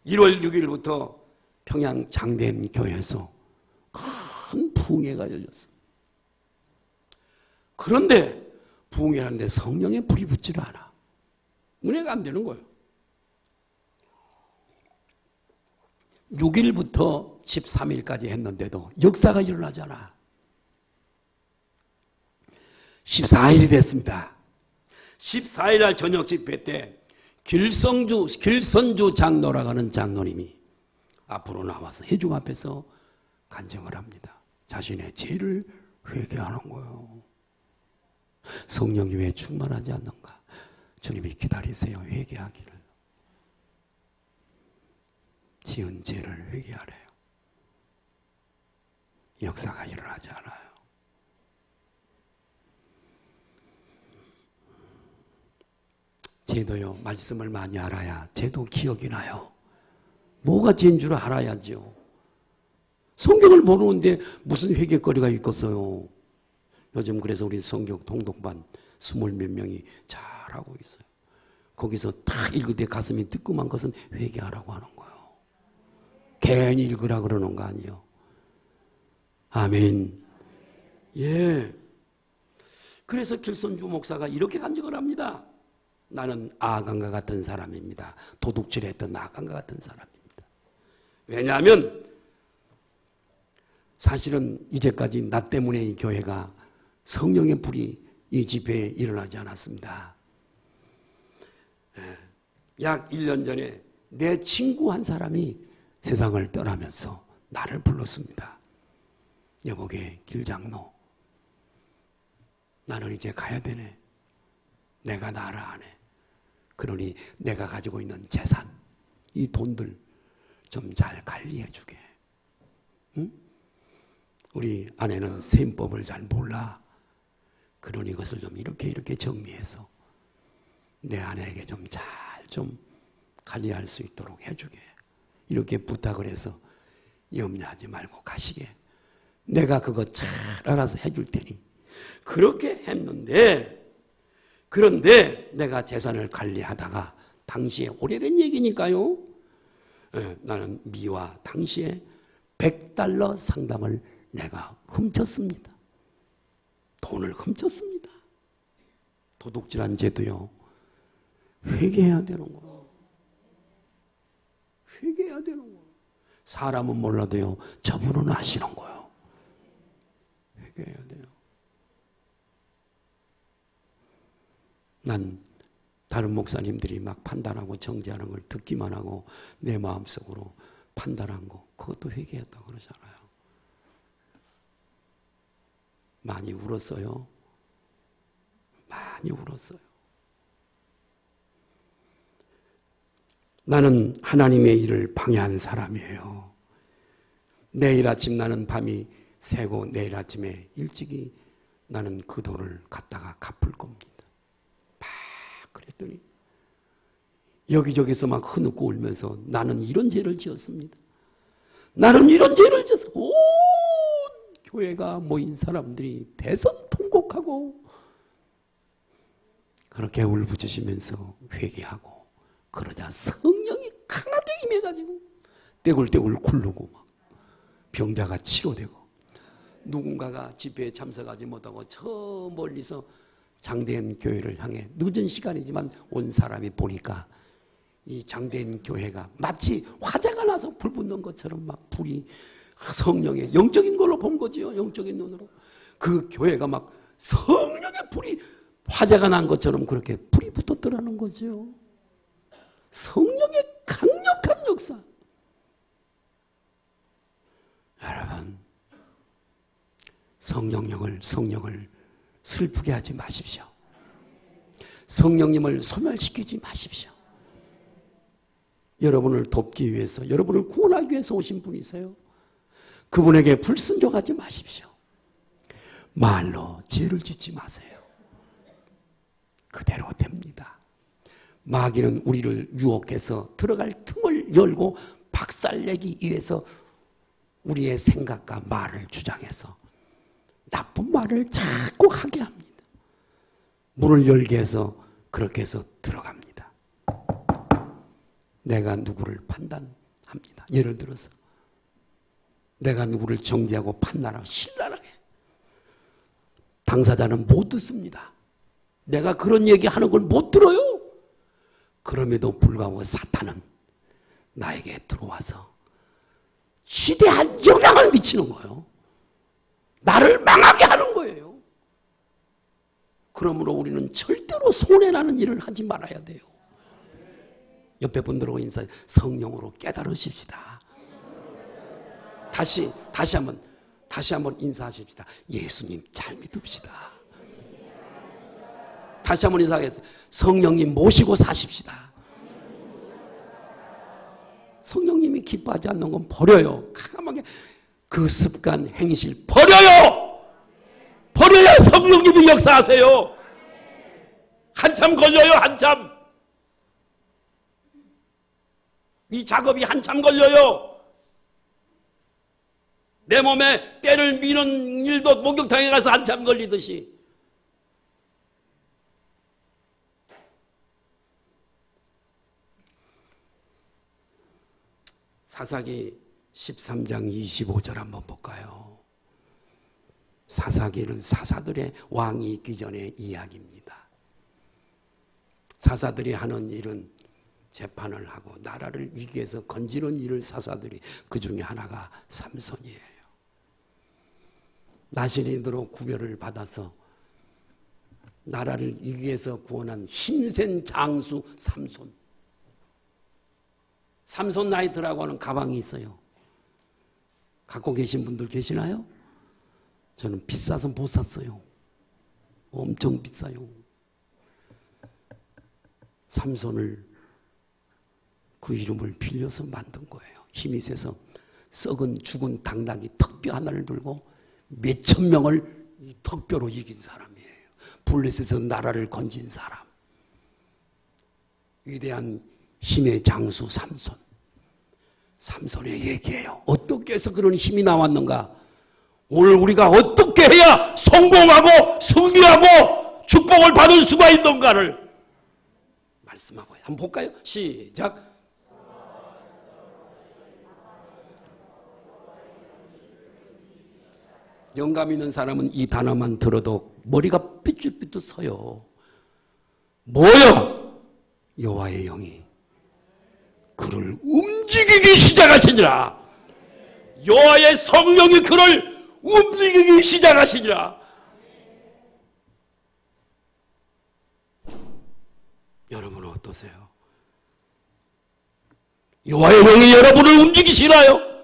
1월 6일부터 평양 장대인 교회에서 큰 부흥회가 열렸어요. 그런데 부흥회하는데 성령의 불이 붙지를 않아. 은혜가 안 되는 거예요. 6일부터 13일까지 했는데도 역사가 일어나지 않아. 14일이 됐습니다. 14일 날 저녁 집회 때 길선주 장로라고 하는 장로님이 앞으로 나와서 회중 앞에서 간증을 합니다. 자신의 죄를 회개하는 거예요. 성령이 왜 충만하지 않는가? 주님이 기다리세요. 회개하기를. 지은 죄를 회개하래요. 역사가 일어나지 않아요. 죄도요, 말씀을 많이 알아야 죄도 기억이 나요. 뭐가 죄인 줄 알아야죠. 성경을 모르는데 무슨 회개거리가 있겠어요. 요즘 그래서 우리 성경 동독반 20몇 명이 잘하고 있어요. 거기서 딱 읽을 때 가슴이 뜨끔한 것은 회개하라고 하는 거예요. 괜히 읽으라 그러는 거 아니에요. 아멘. 예. 그래서 길선주 목사가 이렇게 간증을 합니다. 나는 아간과 같은 사람입니다. 도둑질했던 아간과 같은 사람입니다. 왜냐하면 사실은 이제까지 나 때문에 이 교회가 성령의 불이 이 집회에 일어나지 않았습니다. 약 1년 전에 내 친구 한 사람이 세상을 떠나면서 나를 불렀습니다. 여보게 길장로, 나는 이제 가야 되네. 내가 나를 안 해. 그러니 내가 가지고 있는 재산, 이 돈들 좀 잘 관리해 주게. 응? 우리 아내는 세법을 잘 몰라. 그러니 이것을 좀 이렇게 정리해서 내 아내에게 좀 잘 좀 관리할 수 있도록 해주게. 이렇게 부탁을 해서 염려하지 말고 가시게. 내가 그거 잘 알아서 해줄 테니. 그렇게 했는데, 그런데 내가 재산을 관리하다가 당시에 오래된 얘기니까요. 나는 미와 당시에 $100 상당을 내가 훔쳤습니다. 돈을 훔쳤습니다. 도둑질한 죄도요. 회개해야 되는 거예요. 회개해야 되는 거예요. 사람은 몰라도요. 저분은 아시는 거예요. 회개해야 돼요. 난 다른 목사님들이 막 판단하고 정죄하는 걸 듣기만 하고 내 마음속으로 판단한 거 그것도 회개했다고 그러잖아요. 많이 울었어요. 많이 울었어요. 나는 하나님의 일을 방해한 사람이에요. 내일 아침 나는 밤이 새고 내일 아침에 일찍이 나는 그 돈을 갖다가 갚을 겁니다. 막 그랬더니 여기저기서 막 흐느끼고 울면서 나는 이런 죄를 지었습니다. 나는 이런 죄를 지어서 온 교회가 모인 사람들이 대성통곡하고 그렇게 울부짖으면서 회개하고 그러자 성령이 강하게 임해가지고 떼굴떼굴 굴르고 막 병자가 치료되고 누군가가 집회에 참석하지 못하고 저 멀리서 장대인 교회를 향해 늦은 시간이지만 온 사람이 보니까 이 장대인 교회가 마치 화재가 나서 불 붙는 것처럼 막 불이 성령의 영적인 걸로 본 거지요. 영적인 눈으로. 그 교회가 막 성령의 불이 화재가 난 것처럼 그렇게 불이 붙었더라는 거죠. 성령의 강력한 역사. 여러분, 성령을 슬프게 하지 마십시오. 성령님을 소멸시키지 마십시오. 여러분을 돕기 위해서, 여러분을 구원하기 위해서 오신 분이세요. 그분에게 불순종하지 마십시오. 말로 죄를 짓지 마세요. 그대로 됩니다. 마귀는 우리를 유혹해서 들어갈 틈을 열고 박살내기 위해서 우리의 생각과 말을 주장해서 나쁜 말을 자꾸 하게 합니다. 문을 열게 해서 그렇게 해서 들어갑니다. 내가 누구를 판단합니다. 예를 들어서 내가 누구를 정죄하고 판단하고 신랄하게, 당사자는 못 듣습니다. 내가 그런 얘기하는 걸 못 들어요. 그럼에도 불구하고 사탄은 나에게 들어와서 지대한 영향을 미치는 거예요. 나를 망하게 하는 거예요. 그러므로 우리는 절대로 손해나는 일을 하지 말아야 돼요. 옆에 분들하고 인사해. 성령으로 깨달으십시다. 다시 한번 인사하십시다. 예수님 잘 믿읍시다. 다시 한번 인사하겠습니다. 성령님 모시고 사십시다. 성령님이 기뻐하지 않는 건 버려요. 가감하게 그 습관, 행실 버려요. 버려야 성령님이 역사하세요. 한참 걸려요. 한참. 이 작업이 한참 걸려요. 내 몸에 때를 미는 일도 목욕탕에 가서 한참 걸리듯이. 사사기 13장 25절 한번 볼까요? 사사기는 사사들의 왕이 있기 전의 이야기입니다. 사사들이 하는 일은 재판을 하고 나라를 위기에서 건지는 일을 사사들이, 그 중에 하나가 삼손이에요. 나시린으로 구별을 받아서 나라를 위기에서 구원한 힘센 장수 삼손. 삼손 나이트라고 하는 가방이 있어요. 갖고 계신 분들 계시나요? 저는 비싸서 못 샀어요. 엄청 비싸요. 삼손을 그 이름을 빌려서 만든 거예요. 힘이 세서 썩은 죽은 당나귀 턱뼈 하나를 들고 몇천 명을 이 턱뼈로 이긴 사람이에요. 블레셋에서 나라를 건진 사람. 위대한 힘의 장수 삼손. 삼손의 얘기예요. 어떻게 해서 그런 힘이 나왔는가? 오늘 우리가 어떻게 해야 성공하고 승리하고 축복을 받을 수가 있는가를 말씀하고요. 한번 볼까요? 시작. 영감 있는 사람은 이 단어만 들어도 머리가 삐뚤삐뚤 서요. 뭐요? 여호와의 영이 그를 움직이기 시작하시니라. 여호와의 성령이 그를 움직이기 시작하시니라. 여러분은 어떠세요? 여호와의 영이 여러분을 움직이시나요?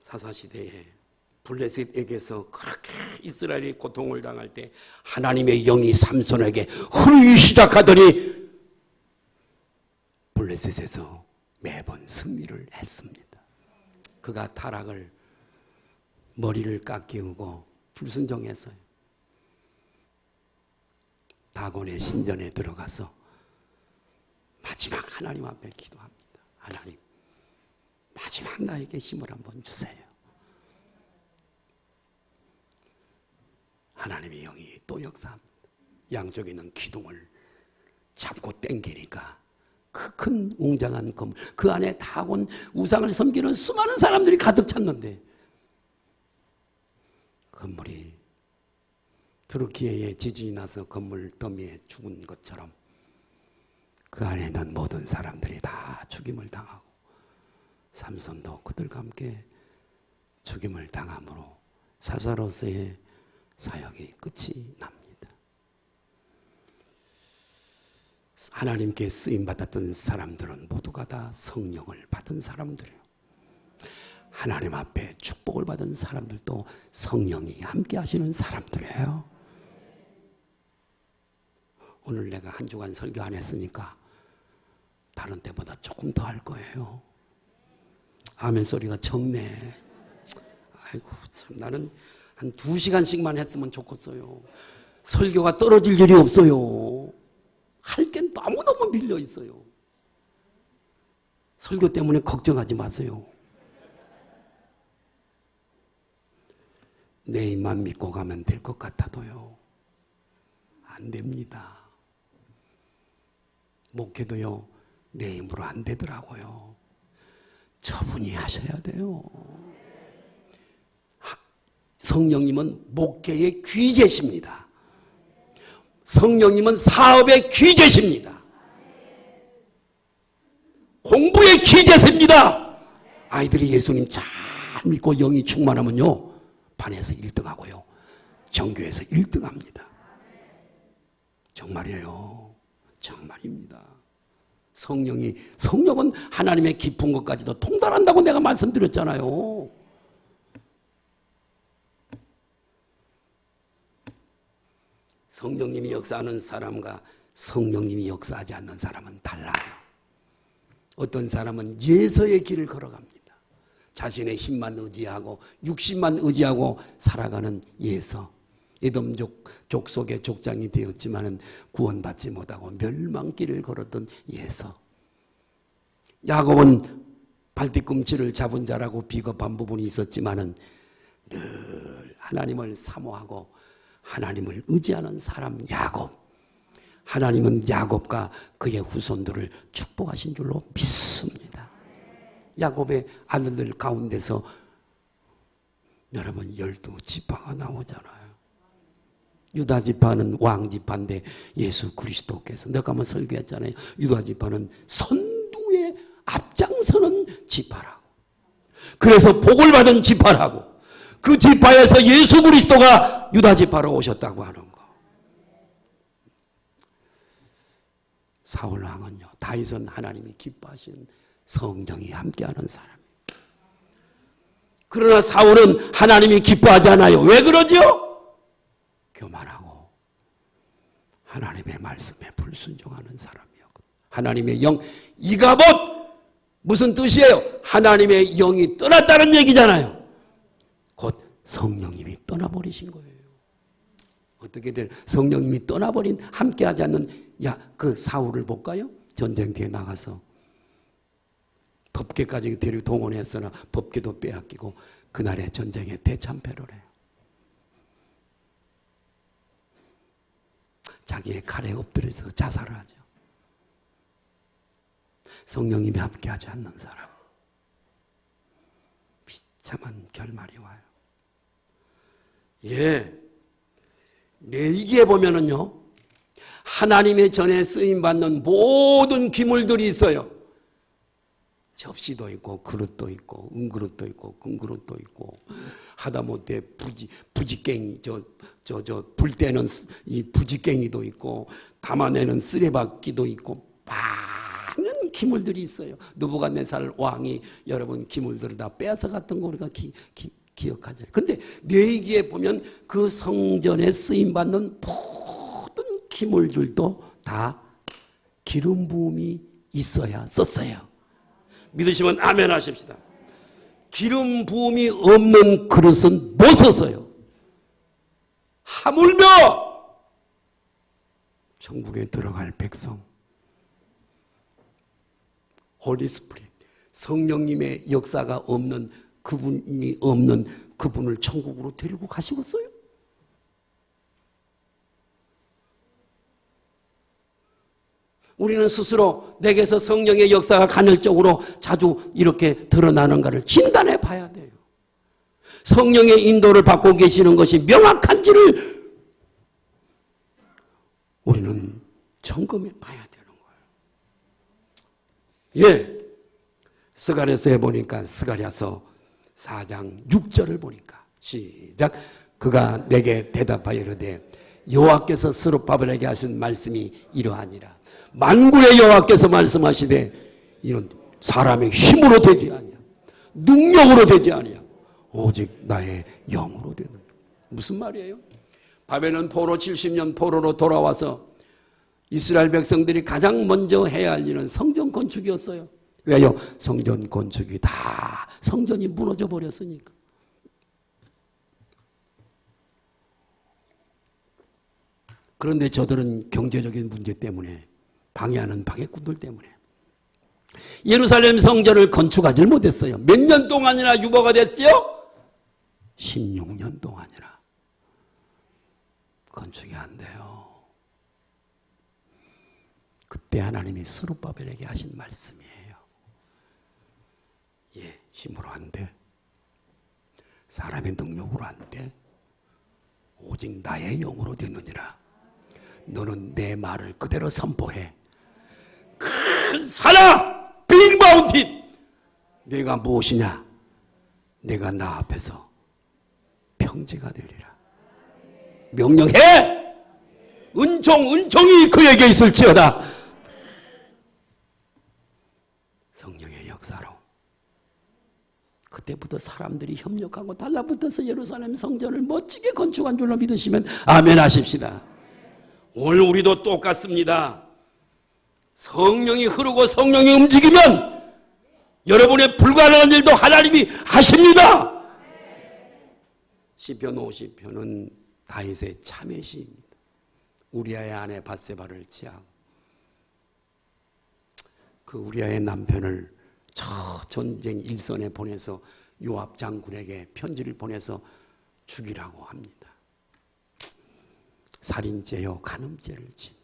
사사시대에 블레셋에게서 그렇게 이스라엘이 고통을 당할 때 하나님의 영이 삼손에게 흐르기 시작하더니 블레셋에서 매번 승리를 했습니다. 그가 타락을, 머리를 깎이고 불순종했어요. 다곤의 신전에 들어가서 마지막 하나님 앞에 기도합니다. 하나님, 마지막 나에게 힘을 한번 주세요. 하나님의 영이 또 역사합니다. 양쪽에 있는 기둥을 잡고 당기니까 그 큰 웅장한 건물, 그 안에 다곤 우상을 섬기는 수많은 사람들이 가득 찼는데 건물이 트르키예에 지진이 나서 건물 더미에 죽은 것처럼 그 안에 있는 모든 사람들이 다 죽임을 당하고 삼손도 그들과 함께 죽임을 당함으로 사사로서의 사역이 끝이 납니다. 하나님께 쓰임받았던 사람들은 모두가 다 성령을 받은 사람들이에요. 하나님 앞에 축복을 받은 사람들도 성령이 함께 하시는 사람들이에요. 오늘 내가 한 주간 설교 안 했으니까 다른 때보다 조금 더 할 거예요. 아멘 소리가 적네. 아이고 참, 나는 한 2시간씩만 했으면 좋겠어요. 설교가 떨어질 일이 없어요. 할 게 너무너무 밀려 있어요. 설교 때문에 걱정하지 마세요. 내 입만 믿고 가면 될 것 같아도요, 안 됩니다. 목회도요, 내 힘으로 안 되더라고요. 저분이 하셔야 돼요. 성령님은 목회의 귀재십니다. 성령님은 사업의 귀재십니다. 공부의 귀재십니다. 아이들이 예수님 잘 믿고 영이 충만하면요, 반에서 1등하고요, 전교에서 1등합니다. 정말이에요. 정말입니다. 성령은 하나님의 깊은 것까지도 통달한다고 내가 말씀드렸잖아요. 성령님이 역사하는 사람과 성령님이 역사하지 않는 사람은 달라요. 어떤 사람은 예서의 길을 걸어갑니다. 자신의 힘만 의지하고 육신만 의지하고 살아가는 예서. 에돔 족속의 족장이 되었지만은 구원받지 못하고 멸망길을 걸었던 예서. 야곱은 발뒤꿈치를 잡은 자라고 비겁한 부분이 있었지만은 늘 하나님을 사모하고 하나님을 의지하는 사람 야곱. 하나님은 야곱과 그의 후손들을 축복하신 줄로 믿습니다. 야곱의 아들들 가운데서 여러분 12지파가 나오잖아요. 유다지파는 왕지파인데 예수 그리스도께서, 내가 한번 설교했잖아요. 유다지파는 선두에 앞장서는 지파라고. 그래서 복을 받은 지파라고. 그 지파에서 예수 그리스도가 유다지파로 오셨다고 하는 거. 사울왕은요, 다윗은 하나님이 기뻐하신 성령이 함께하는 사람이에요. 그러나 사울은 하나님이 기뻐하지 않아요. 왜 그러죠? 교만하고 하나님의 말씀에 불순종하는 사람이었거든요. 하나님의 영, 이가봇 무슨 뜻이에요? 하나님의 영이 떠났다는 얘기잖아요. 곧 성령님이 떠나버리신 거예요. 어떻게든 성령님이 떠나버린, 함께하지 않는 그 사울을 볼까요? 전쟁터에 나가서 법궤까지 데리고 동원했으나 법궤도 빼앗기고 그날의 전쟁에 대참패를 해요. 자기의 칼에 엎드려서 자살을 하죠. 성령님이 함께하지 않는 사람, 비참한 결말이 와요. 예, 레위기에 보면은요, 하나님의 전에 쓰임받는 모든 기물들이 있어요. 접시도 있고 그릇도 있고 은그릇도 있고 금그릇도 있고, 하다못해 부지깽이, 불 때는 이 부지깽이도 있고 담아내는 쓰레받기도 있고 많은 기물들이 있어요. 느부갓네살 왕이 여러분 기물들을 다 빼앗아 갔던 거 우리가 기억하잖아요. 근데 레위기에 보면 그 성전에 쓰임받는 모든 기물들도 다 기름 부음이 있어야 썼어요. 믿으시면 아멘 하십시다. 기름 부음이 없는 그릇은 못 썼어요. 하물며 천국에 들어갈 백성, 홀리 스피릿, 성령님의 역사가 없는 그분이 없는 그분을 천국으로 데리고 가시겠어요? 우리는 스스로 내게서 성령의 역사가 간헐적으로 자주 이렇게 드러나는가를 진단해 봐야 돼요. 성령의 인도를 받고 계시는 것이 명확한지를 우리는 점검해 봐야 되는 거예요. 예, 스가랴서에 보니까 스가랴서 4장 6절을 보니까 시작. 그가 내게 대답하여 이르되 여호와께서 스룹바벨에게 하신 말씀이 이러하니라. 만군의 여호와께서 말씀하시되 이는 사람의 힘으로 되지 아니야. 능력으로 되지 아니하고 오직 나의 영으로 되는. 무슨 말이에요? 바벨론 포로 70년 포로로 돌아와서 이스라엘 백성들이 가장 먼저 해야 할 일은 성전 건축이었어요. 왜요? 성전 건축이 다 성전이 무너져 버렸으니까. 그런데 저들은 경제적인 문제 때문에, 방해하는 방해꾼들 때문에 예루살렘 성전을 건축하지 못했어요. 몇 년 동안이나 유보가 됐죠? 16년 동안이나 건축이 안 돼요. 그때 하나님이 스룹바벨에게 하신 말씀이에요. 예, 힘으로 안 돼. 사람의 능력으로 안 돼. 오직 나의 영으로 되느니라. 너는 내 말을 그대로 선포해. 큰 산아, 빅 마운틴, 내가 무엇이냐? 내가 나 앞에서 평지가 되리라. 명령해. 은총이 그에게 있을지어다. 성령의 역사로 그때부터 사람들이 협력하고 달라붙어서 예루살렘 성전을 멋지게 건축한 줄로 믿으시면 아멘 하십시다. 오늘 우리도 똑같습니다. 성령이 흐르고 성령이 움직이면 여러분의 불가능한 일도 하나님이 하십니다. 시편 50편은 다윗의 참회 시입니다. 우리아의 아내 밧세바를 취하고 그 우리아의 남편을 저 전쟁 일선에 보내서 요압 장군에게 편지를 보내서 죽이라고 합니다. 살인죄요 간음죄를 집니다.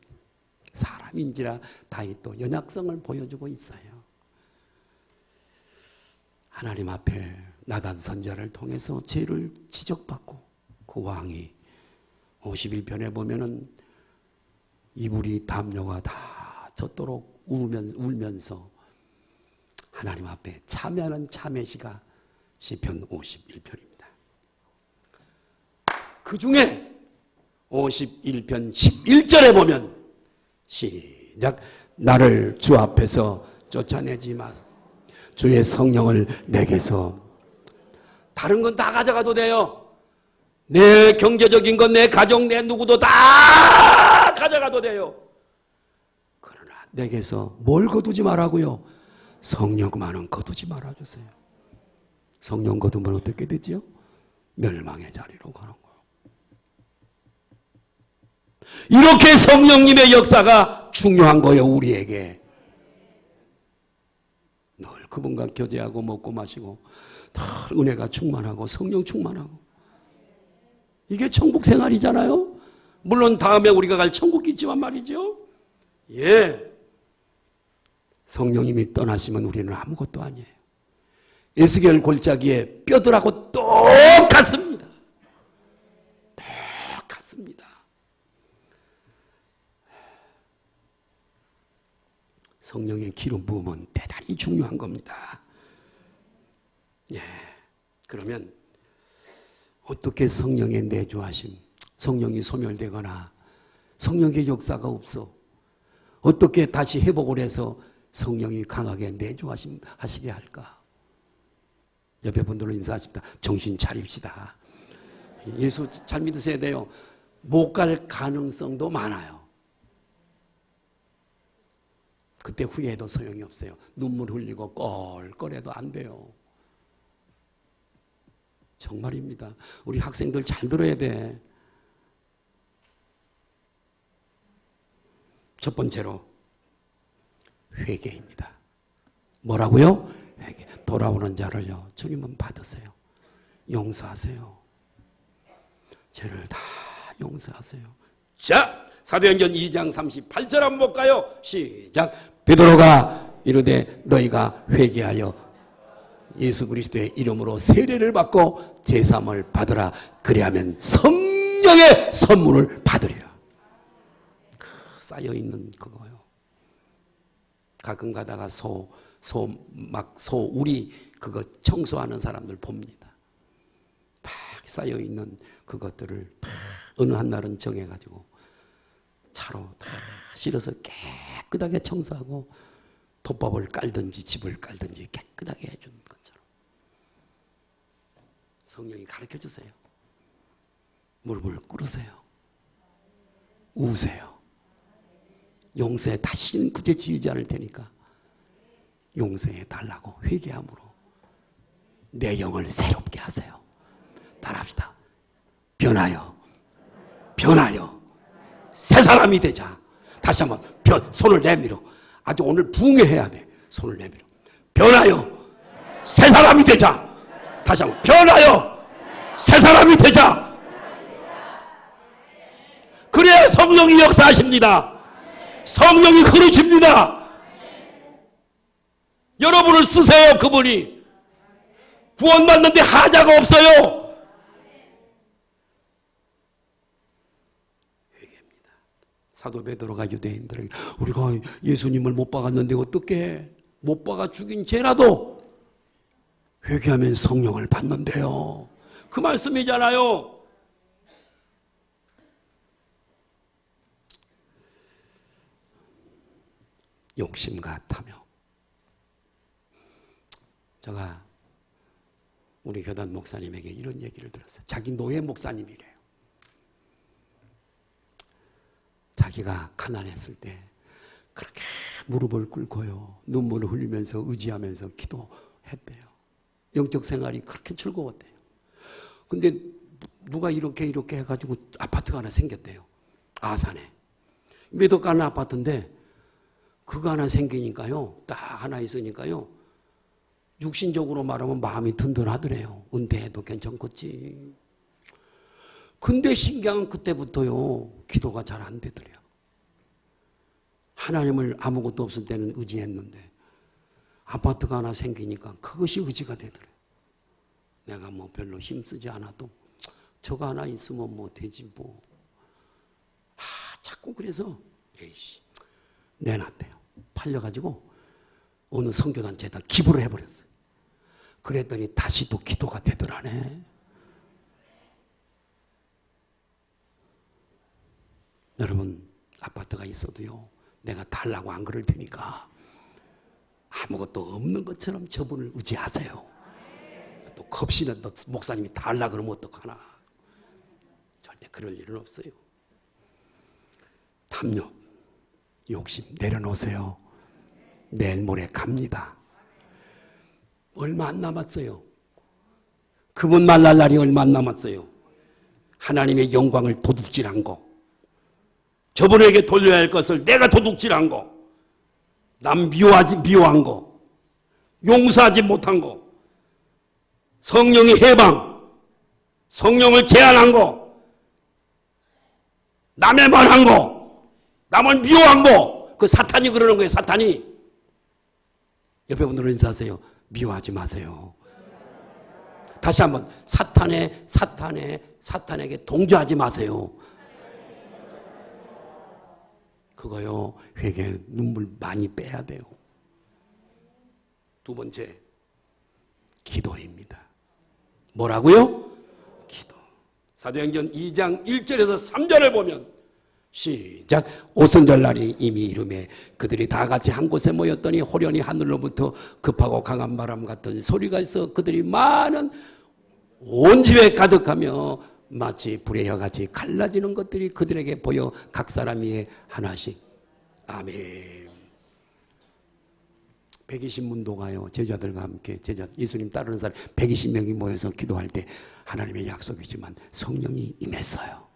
사람인지라 다윗도 연약성을 보여주고 있어요. 하나님 앞에 나단 선지자를 통해서 죄를 지적받고 그 왕이 51편에 보면은 이불이 담요가 다 젖도록 울면서 하나님 앞에 참여하는 참회시가 시편 51편입니다. 그 중에 51편 11절에 보면 시작. 나를 주 앞에서 쫓아내지 마. 주의 성령을 내게서. 다른 건 다 가져가도 돼요. 내 경제적인 것, 내 가정, 내 누구도 다 가져가도 돼요. 그러나 내게서 뭘 거두지 말라고요? 성령만은 거두지 말아주세요. 성령 거두면 어떻게 되지요? 멸망의 자리로 가는 거예요. 이렇게 성령님의 역사가 중요한 거예요. 우리에게 늘 그분과 교제하고 먹고 마시고 늘 은혜가 충만하고 성령 충만하고, 이게 천국 생활이잖아요. 물론 다음에 우리가 갈 천국이 있지만 말이죠. 예, 성령님이 떠나시면 우리는 아무것도 아니에요. 에스겔 골짜기에 뼈들하고 똑같습니다. 똑같습니다. 성령의 기름 부음은 대단히 중요한 겁니다. 예, 그러면 어떻게 성령의 내주하심, 성령이 소멸되거나 성령의 역사가 없어 어떻게 다시 회복을 해서 성령이 강하게 내주하심 하시게 할까? 옆에 분들로 인사하십니다. 정신 차립시다. 예수 잘 믿으셔야 돼요. 못 갈 가능성도 많아요. 그때 후회해도 소용이 없어요. 눈물 흘리고 껄껄해도 안 돼요. 정말입니다. 우리 학생들 잘 들어야 돼. 첫 번째로 회개입니다. 뭐라고요? 회개. 돌아오는 자를요, 주님은 받으세요. 용서하세요. 죄를 다 용서하세요. 자, 사도행전 2장 38절 한번 볼까요? 시작. 베드로가 이르되 너희가 회개하여 예수 그리스도의 이름으로 세례를 받고 제사함을 받으라. 그리하면 성령의 선물을 받으리라. 쌓여있는 그거요. 가끔 가다가 소우리 그거 청소하는 사람들 봅니다. 막 쌓여있는 그것들을 다 어느 한 날은 정해가지고 차로 다 실어서 깨끗하게 청소하고 톱밥을 깔든지 집을 깔든지 깨끗하게 해주는 것처럼 성령이 가르쳐 주세요. 무릎을 꿇으세요. 우세요. 용서해. 다시는 그제 지우지 않을 테니까 용서해 달라고 회개함으로 내 영을 새롭게 하세요. 따라합시다. 변하여 새 사람이 되자. 다시 한번 손을 내밀어. 아주 오늘 붕해해야 돼. 손을 내밀어. 변하여 새 사람이 되자. 다시 한번 변하여 새 사람이 되자. 그래야 성령이 역사하십니다. 성령이 흐르십니다. 여러분을 쓰세요. 그분이 구원받는데 하자가 없어요. 회개입니다. 사도 베드로가 유대인들에게 우리가 예수님을 못 박았는데 어떻게 못 박아 죽인 죄라도 회개하면 성령을 받는데요. 그 말씀이잖아요. 욕심과 탐욕. 제가 우리 교단 목사님에게 이런 얘기를 들었어요. 자기 노예 목사님이래요. 자기가 가난했을 때 그렇게 무릎을 꿇고요. 눈물을 흘리면서 의지하면서 기도했대요. 영적 생활이 그렇게 즐거웠대요. 근데 누가 이렇게 해가지고 아파트가 하나 생겼대요. 아산에. 몇 억 가는 아파트인데 그거 하나 생기니까요. 딱 하나 있으니까요. 육신적으로 말하면 마음이 든든하더래요. 은퇴해도 괜찮겠지. 근데 신기한 건 그때부터요. 기도가 잘 안 되더래요. 하나님을 아무것도 없을 때는 의지했는데 아파트가 하나 생기니까 그것이 의지가 되더래요. 내가 뭐 별로 힘쓰지 않아도 저거 하나 있으면 뭐 되지 뭐. 자꾸 그래서 에이씨 내놨대요. 팔려가지고 어느 선교단체에다 기부를 해버렸어요. 그랬더니 다시 또 기도가 되더라네. 여러분 아파트가 있어도요. 내가 달라고 안 그럴 테니까 아무것도 없는 것처럼 저분을 의지하세요. 또 겁시는 또 목사님이 달라 그러면 어떡하나. 절대 그럴 일은 없어요. 탐욕, 욕심 내려놓으세요. 내일 모레 갑니다. 얼마 안 남았어요. 그분 만날 날이 얼마 안 남았어요. 하나님의 영광을 도둑질한 거, 저분에게 돌려야 할 것을 내가 도둑질한 거, 남 미워한 거, 용서하지 못한 거, 성령의 해방, 성령을 제한한 거, 남의 말한 거, 남을 미워한 거, 그 사탄이 그러는 거예요. 사탄이. 옆에 분들은 인사하세요. 미워하지 마세요. 다시 한번 사탄에게 동조하지 마세요. 그거요. 회개 눈물 많이 빼야 돼요. 두 번째 기도입니다. 뭐라고요? 기도. 사도행전 2장 1절에서 3절을 보면 시작. 오순절 날이 이미 이르매 그들이 다 같이 한 곳에 모였더니 호련히 하늘로부터 급하고 강한 바람 같은 소리가 있어 그들이 많은 온 집에 가득하며 마치 불의 혀같이 갈라지는 것들이 그들에게 보여 각 사람 위에 하나씩. 아멘. 120문도가요. 제자들과 함께 예수님 따르는 사람 120명이 모여서 기도할 때 하나님의 약속이지만 성령이 임했어요.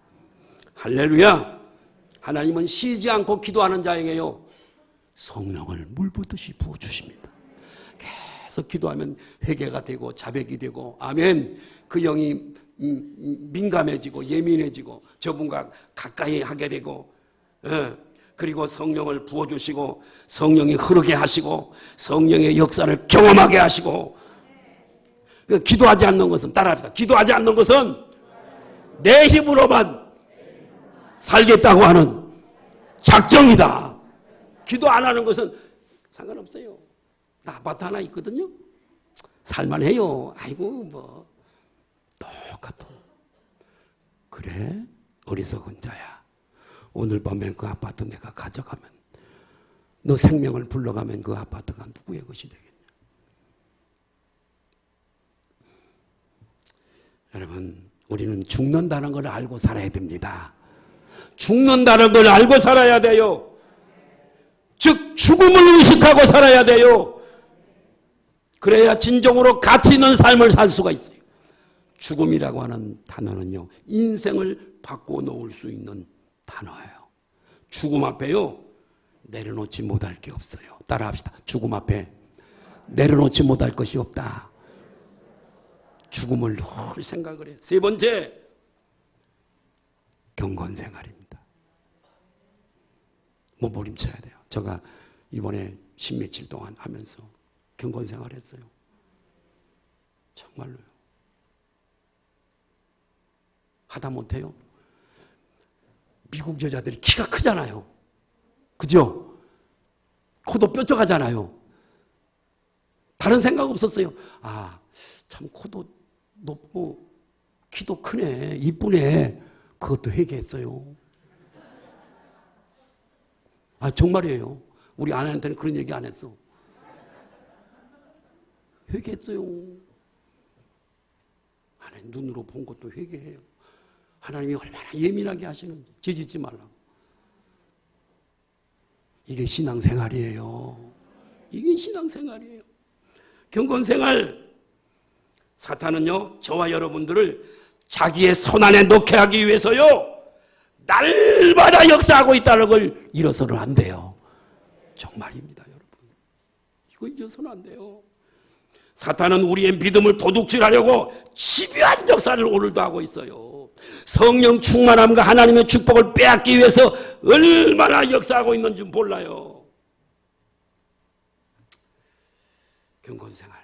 할렐루야. 하나님은 쉬지 않고 기도하는 자에게요. 성령을 물붓듯이 부어주십니다. 계속 기도하면 회개가 되고 자백이 되고 아멘. 그 영이 민감해지고 예민해지고 저분과 가까이 하게 되고 그리고 성령을 부어주시고 성령이 흐르게 하시고 성령의 역사를 경험하게 하시고 기도하지 않는 것은 따라합시다. 기도하지 않는 것은 내 힘으로만 살겠다고 하는 작정이다. 기도 안 하는 것은 상관없어요. 나 아파트 하나 있거든요. 살만해요. 아이고 뭐 똑같아. 그래? 어리석은 자야. 오늘 밤에 그 아파트 내가 가져가면 너 생명을 불러가면 그 아파트가 누구의 것이 되겠냐. 여러분, 우리는 죽는다는 걸 알고 살아야 됩니다. 죽는다는 걸 알고 살아야 돼요. 즉 죽음을 의식하고 살아야 돼요. 그래야 진정으로 가치 있는 삶을 살 수가 있어요. 죽음이라고 하는 단어는요, 인생을 바꾸어 놓을 수 있는 단어예요. 죽음 앞에요, 내려놓지 못할 게 없어요. 따라합시다. 죽음 앞에 내려놓지 못할 것이 없다. 죽음을 늘 생각을 해요. 세 번째, 경건생활입니다. 몸부림쳐야 돼요. 제가 이번에 십몇칠 동안 하면서 경건생활했어요. 정말로요. 하다 못해요. 미국 여자들이 키가 크잖아요. 그죠? 코도 뾰족하잖아요. 다른 생각 없었어요. 아, 참 코도 높고 키도 크네, 이쁘네. 그것도 회개했어요. 아, 정말이에요. 우리 아내한테는 그런 얘기 안 했어. 회개했어요. 아내 눈으로 본 것도 회개해요. 하나님이 얼마나 예민하게 하시는지. 죄짓지 말라고. 이게 신앙생활이에요. 이게 신앙생활이에요. 경건생활. 사탄은요, 저와 여러분들을 자기의 손안에 넣게 하기 위해서요, 날마다 역사하고 있다는 걸 잃어서는 안 돼요. 정말입니다, 여러분. 이거 잊어서는 안 돼요. 사탄은 우리의 믿음을 도둑질하려고 집요한 역사를 오늘도 하고 있어요. 성령 충만함과 하나님의 축복을 빼앗기 위해서 얼마나 역사하고 있는지 몰라요. 경건생활,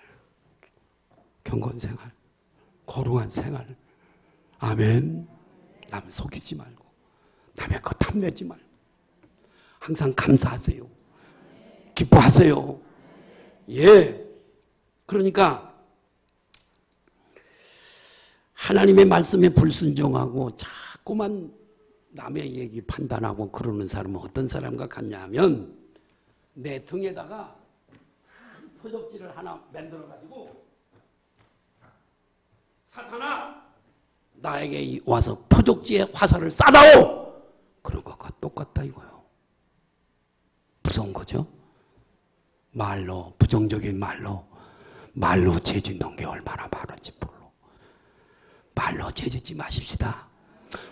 경건생활, 거룩한 생활. 아멘. 남 속이지 말고, 남의 것 탐내지 말고, 항상 감사하세요. 기뻐하세요. 예. 그러니까 하나님의 말씀에 불순종하고 자꾸만 남의 얘기 판단하고 그러는 사람은 어떤 사람과 같냐 하면, 내 등에다가 표적지를 하나 만들어 가지고, 사탄아, 나에게 와서 표적지에 화살을 쏴다오! 그런 것과 똑같다 이거예요. 무서운 거죠. 말로, 부정적인 말로 죄짓는 게 얼마나 많은지 몰라. 말로 죄짓지 마십시다.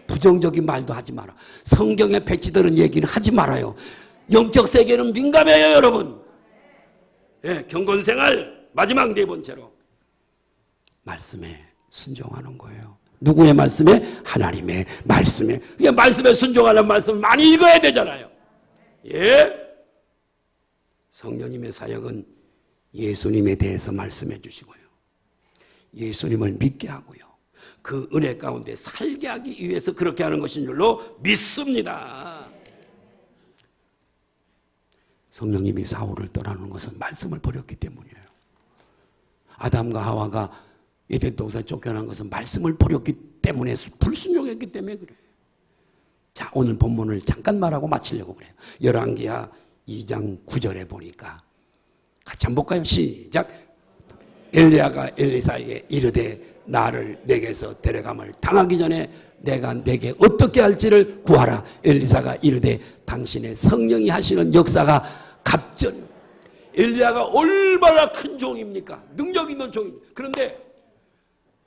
부정적인 말도 하지 마라. 성경에 배치되는 얘기는 하지 말아요. 영적 세계는 민감해요, 여러분. 예, 경건생활 마지막 네 번째로 말씀에 순종하는 거예요. 누구의 말씀에? 하나님의 말씀에. 그냥 말씀에 순종하는 말씀을 많이 읽어야 되잖아요. 예? 성령님의 사역은 예수님에 대해서 말씀해 주시고요, 예수님을 믿게 하고요, 그 은혜 가운데 살게 하기 위해서 그렇게 하는 것인 줄로 믿습니다. 성령님이 사울을 떠나는 것은 말씀을 버렸기 때문이에요. 아담과 하와가 에덴 동산에 쫓겨난 것은 말씀을 버렸기 때문에, 불순종했기 때문에 그래요. 자, 오늘 본문을 잠깐 말하고 마치려고 그래요. 열왕기하 2장 9절에 보니까 같이 한번 볼까요? 시작. 엘리야가 엘리사에게 이르되 나를 내게서 데려감을 당하기 전에 내가 내게 어떻게 할지를 구하라. 엘리사가 이르되 당신의 성령이 하시는 역사가 갑전. 엘리야가 얼마나 큰 종입니까? 능력 있는 종입니다. 그런데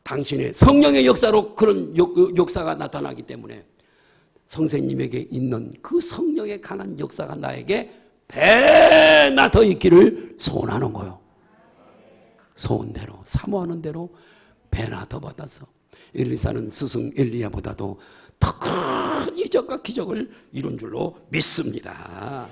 당신의 성령의 역사로 그런 역사가 나타나기 때문에 선생님에게 있는 그 성령의 강한 역사가 나에게 배나 더 있기를 소원하는 거예요. 소원대로, 사모하는 대로 배나 더 받아서 엘리사는 스승 엘리야보다도 더 큰 이적과 기적을 이룬 줄로 믿습니다.